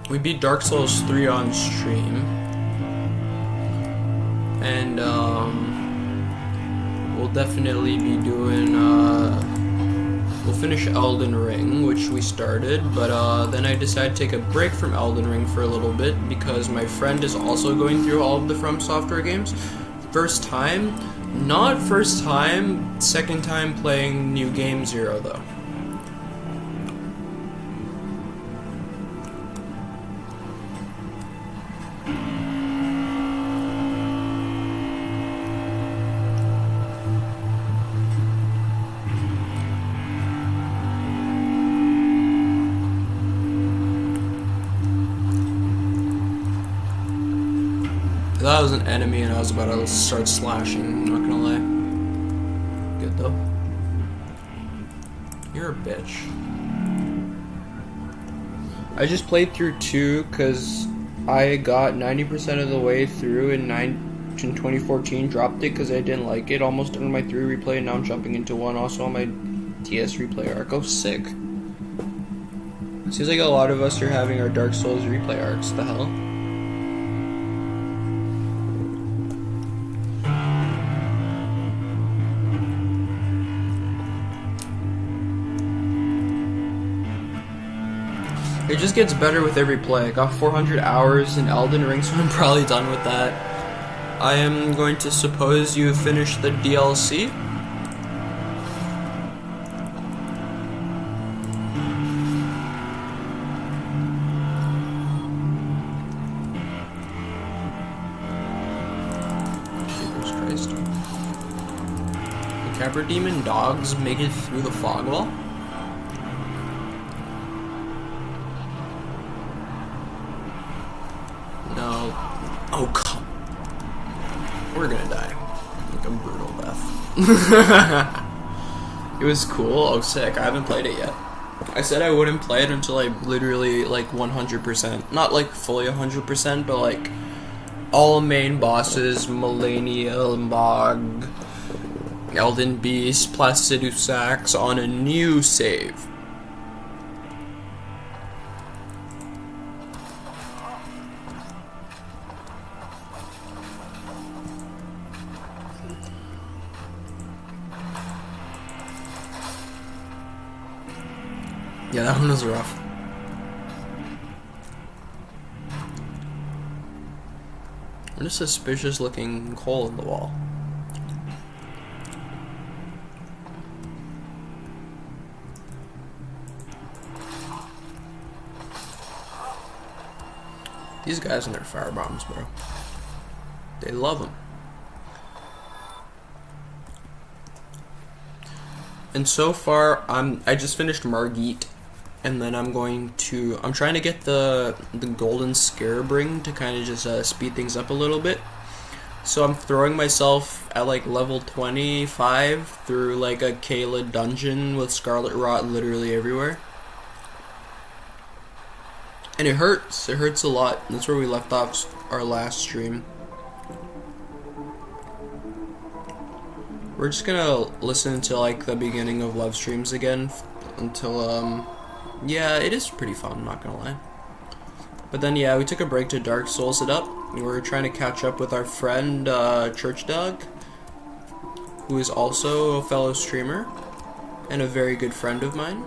We beat Dark Souls 3 on stream, and we'll definitely be doing, we'll finish Elden Ring, which we started, but then I decided to take a break from Elden Ring for a little bit, because my friend is also going through all of the From Software games. First time, not first time, second time playing New Game Zero though. That was an enemy and I was about to start slashing, I'm not gonna lie. Good though. You're a bitch. I just played through 2 because I got 90% of the way through in 2014, dropped it because I didn't like it, almost done my 3 replay, and now I'm jumping into 1 also on my TS replay arc. Oh, sick. Seems like a lot of us are having our Dark Souls replay arcs, the hell? It just gets better with every play. I got 400 hours in Elden Ring, so I'm probably done with that. I am going to suppose you finished the DLC. Jesus Christ. The Capra Demon dogs make it through the fog wall? No. Oh, come. We're gonna die. Like a brutal death. It was cool. Oh, sick. I haven't played it yet. I said I wouldn't play it until I literally, like, 100%. Not, like, fully 100%, but, like, all main bosses, Malenia, Mog, Elden Beast, Placidusax on a new save. Yeah, that one was rough. What a suspicious looking hole in the wall. These guys and their fire bombs, bro. They love them. And so far, I just finished Margit. And then I'm trying to get the golden scarab ring to kind of just speed things up a little bit. So I'm throwing myself at like level 25 through like a Kayla dungeon with Scarlet Rot literally everywhere. And it hurts. It hurts a lot. That's where we left off our last stream. We're just gonna listen to like the beginning of live streams again until yeah, it is pretty fun, I'm not gonna lie. But then, yeah, we took a break to Dark Souls it up. We were trying to catch up with our friend, Church Dog, who is also a fellow streamer, and a very good friend of mine.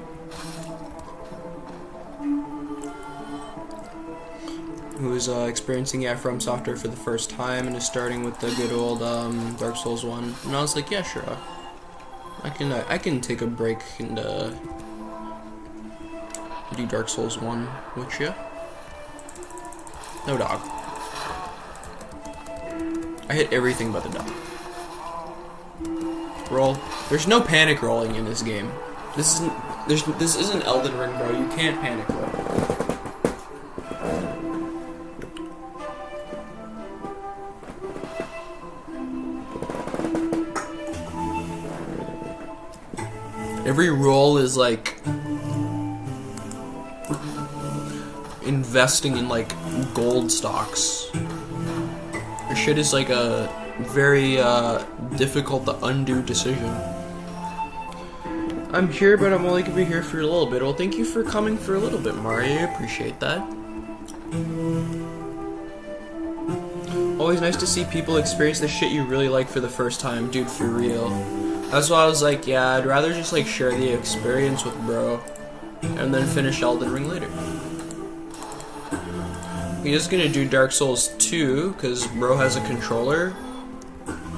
Who is experiencing From Software for the first time, and is starting with the good old Dark Souls 1. And I was like, yeah, sure. I can take a break and do Dark Souls 1 with you. No dog. I hit everything but the dog. Roll. There's no panic rolling in this game. This isn't Elden Ring, bro. You can't panic roll. Every roll is like investing in like gold stocks. Your shit is like a very difficult to undo decision. I'm here, but I'm only gonna be here for a little bit. Well, thank you for coming for a little bit, Mario. I appreciate that. Always nice to see people experience the shit you really like for the first time, dude, for real. That's why I was like, yeah, I'd rather just like share the experience with bro and then finish Elden Ring later. He's gonna do Dark Souls 2 because bro has a controller,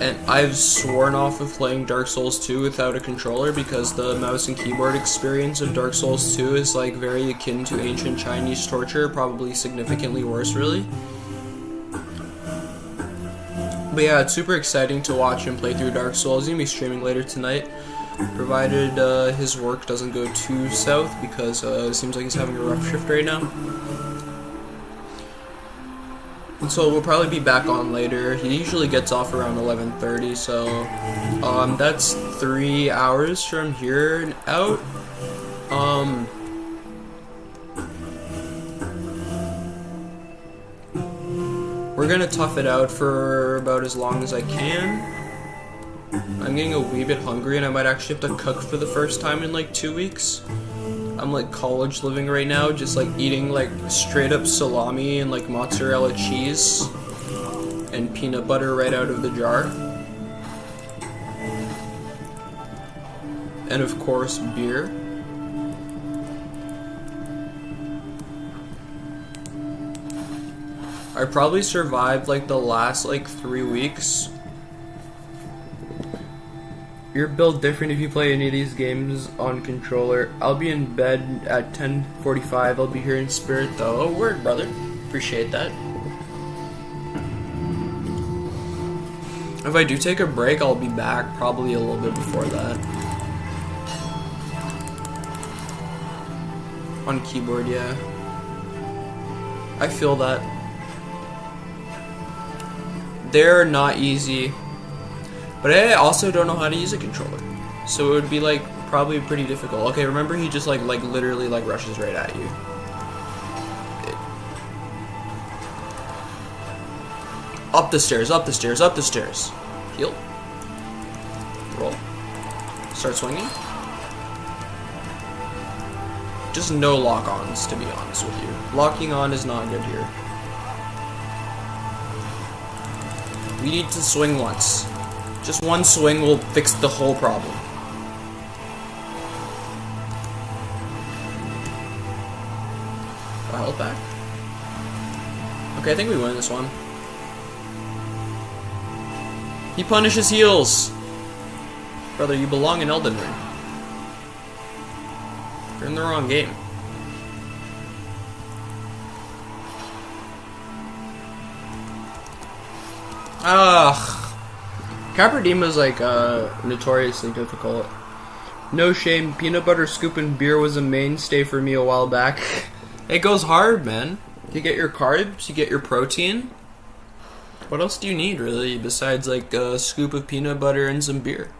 and I've sworn off of playing Dark Souls 2 without a controller because the mouse and keyboard experience of Dark Souls 2 is like very akin to ancient Chinese torture, probably significantly worse, really. But yeah, it's super exciting to watch him play through Dark Souls. He's gonna be streaming later tonight, provided his work doesn't go too south, because it seems like he's having a rough shift right now. And so we'll probably be back on later. He usually gets off around 11:30, so that's 3 hours from here and out. We're gonna tough it out for about as long as I can. I'm getting a wee bit hungry, and I might actually have to cook for the first time in like 2 weeks. I'm like college living right now, just like eating like straight up salami and like mozzarella cheese and peanut butter right out of the jar. And of course, beer. I probably survived like the last like 3 weeks. You're built different if you play any of these games on controller. I'll be in bed at 10:45. I'll be here in spirit though. Oh, word, brother. Appreciate that. If I do take a break, I'll be back probably a little bit before that. On keyboard, yeah. I feel that. They're not easy. But I also don't know how to use a controller. So it would be like probably pretty difficult. Okay, remember he just like literally like rushes right at you. Up the stairs, up the stairs, up the stairs. Heal. Roll. Start swinging. Just no lock-ons, to be honest with you. Locking on is not good here. We need to swing once. Just one swing will fix the whole problem. Health back. Okay, I think we win this one. He punishes heals. Brother, you belong in Elden Ring. You're in the wrong game. Ugh. Capradima is like notoriously difficult. No shame, peanut butter scoop and beer was a mainstay for me a while back. It goes hard, man. You get your carbs, you get your protein. What else do you need, really, besides like a scoop of peanut butter and some beer?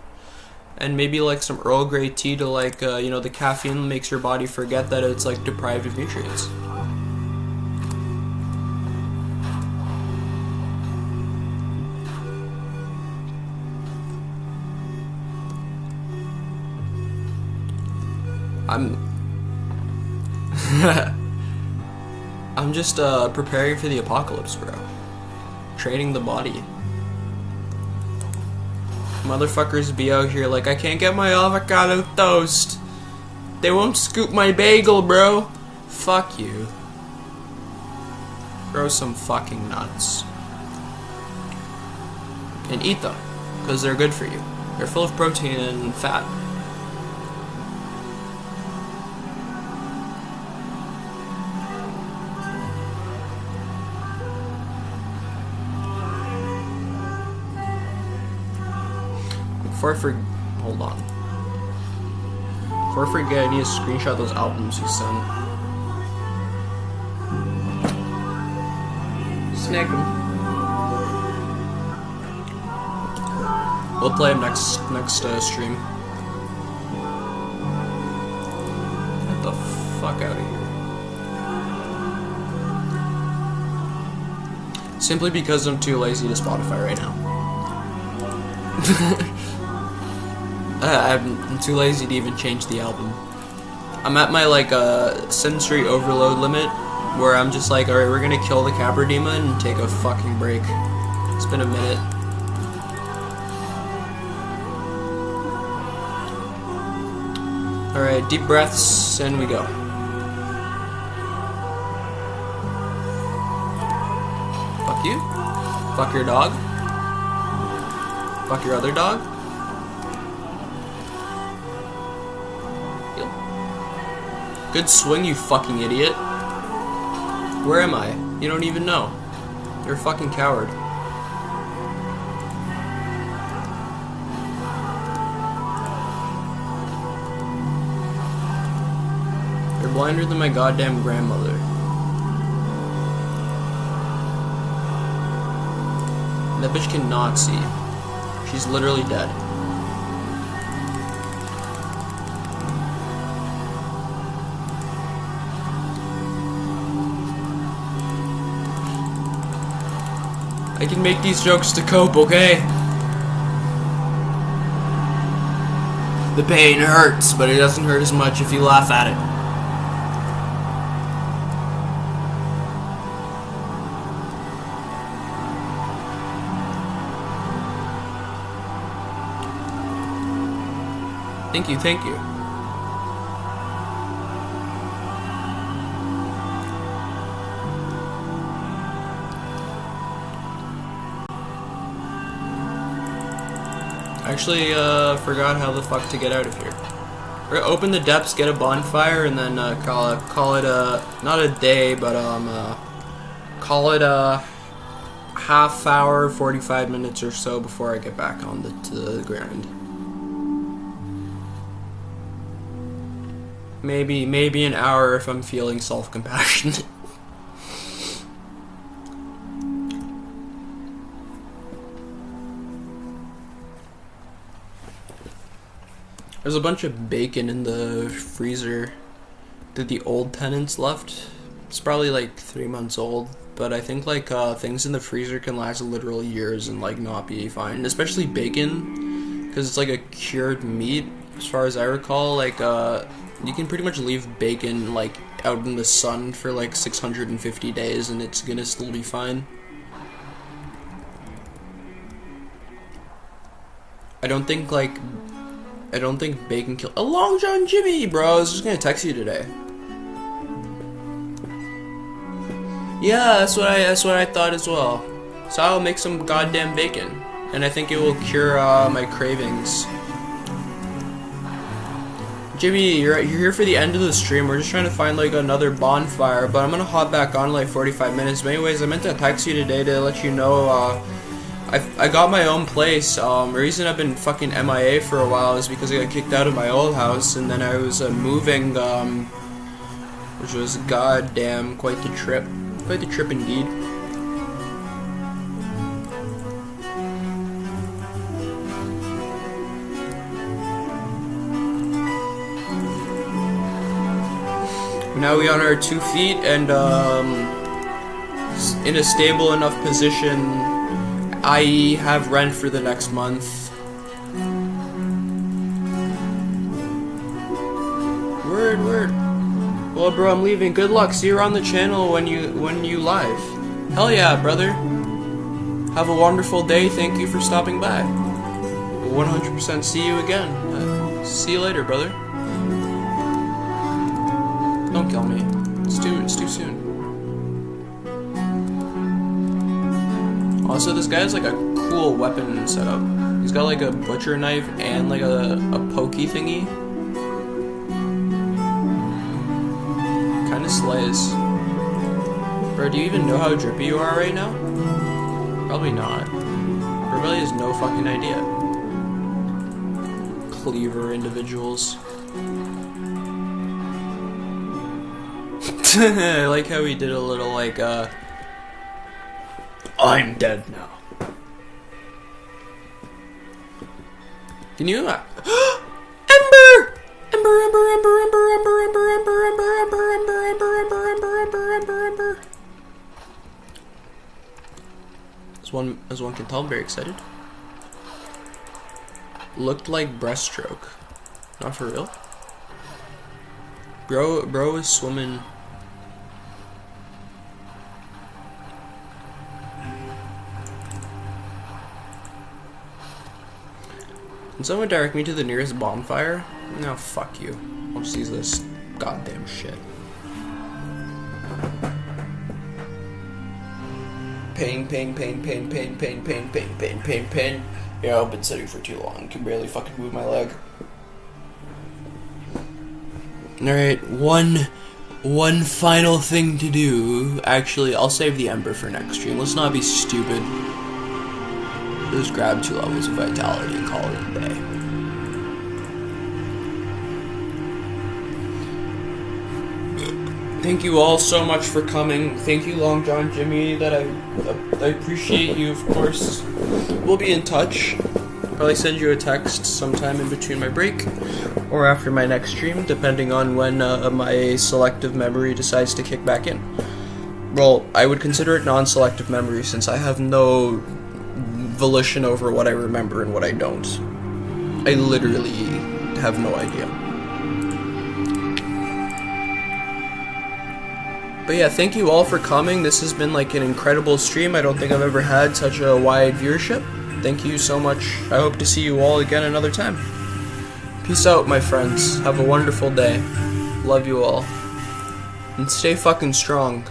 And maybe like some Earl Grey tea to like, you know, the caffeine makes your body forget that it's like deprived of nutrients. I'm just preparing for the apocalypse, bro. Training the body. Motherfuckers be out here like, I can't get my avocado toast. They won't scoop my bagel, bro. Fuck you. Grow some fucking nuts. And eat them, because they're good for you. They're full of protein and fat. Before I forget, hold on. Before I forget, I need to screenshot those albums you sent. Snag them. We'll play them next stream. Get the fuck out of here. Simply because I'm too lazy to Spotify right now. I'm too lazy to even change the album. I'm at my sensory overload limit, where I'm just like, alright, we're gonna kill the Capra Demon and take a fucking break. It's been a minute. Alright, deep breaths, and we go. Fuck you. Fuck your dog. Fuck your other dog. Good swing, you fucking idiot. Where am I? You don't even know. You're a fucking coward. You're blinder than my goddamn grandmother. That bitch cannot see. She's literally dead. I can make these jokes to cope, okay? The pain hurts, but it doesn't hurt as much if you laugh at it. Thank you, thank you. Actually, forgot how the fuck to get out of here. We're gonna open the depths, get a bonfire, and then call it a not a day, but call it a half hour, 45 minutes or so before I get back on to the grind. Maybe an hour if I'm feeling self-compassionate. There's a bunch of bacon in the freezer that the old tenants left. It's probably like 3 months old, but I think things in the freezer can last literal years and not be fine, especially bacon, because it's like a cured meat as far as I recall. You can pretty much leave bacon out in the sun for 650 days and it's gonna still be fine. I don't think bacon kill. Long John Jimmy, bro. I was just gonna text you today. Yeah, that's what I thought as well. So I'll make some goddamn bacon, and I think it will cure my cravings. Jimmy, you're here for the end of the stream. We're just trying to find another bonfire, but I'm gonna hop back on in 45 minutes. But anyways, I meant to text you today to let you know I got my own place. The reason I've been fucking MIA for a while is because I got kicked out of my old house, and then I was moving, which was goddamn quite the trip. Quite the trip indeed. Now we on our 2 feet and in a stable enough position, i.e. have rent for the next month. Word. Well, bro, I'm leaving. Good luck. See you on the channel when you live. Hell yeah, brother. Have a wonderful day. Thank you for stopping by. 100% see you again. See you later, brother. Don't kill me. It's too soon. Also, this guy has a cool weapon setup. He's got a butcher knife and a pokey thingy. Kinda slays. Bro, do you even know how drippy you are right now? Probably not. Bro really has no fucking idea. cleaver individuals. I like how he did a little like, I'm dead now. Can you, Ember! Ember! Ember, Ember, Ember, Ember, Ember, Ember, Ember, Ember, Ember, Ember, Ember, Ember, Ember, Ember, Ember, Ember. As one can tell, I'm very excited. Looked like breaststroke. Not for real. Bro is swimming. Can someone direct me to the nearest bonfire? No, fuck you. I'll just use this goddamn shit. Pain, pain, pain, pain, pain, pain, pain, pain, pain, pain, pain. Yeah, I've been sitting for too long. Can barely fucking move my leg. Alright, one final thing to do. Actually, I'll save the Ember for next stream. Let's not be stupid. Just grab 2 levels of vitality and call it a day. Thank you all so much for coming. Thank you, Long John Jimmy. That I appreciate you, of course. We'll be in touch. Probably send you a text sometime in between my break or after my next stream, depending on when my selective memory decides to kick back in. Well, I would consider it non-selective memory since I have no volition over what I remember and what I don't. I literally have no idea. But yeah, thank you all for coming. This has been like an incredible stream. I don't think I've ever had such a wide viewership. Thank you so much. I hope to see you all again another time. Peace out, my friends. Have a wonderful day. Love you all. And stay fucking strong.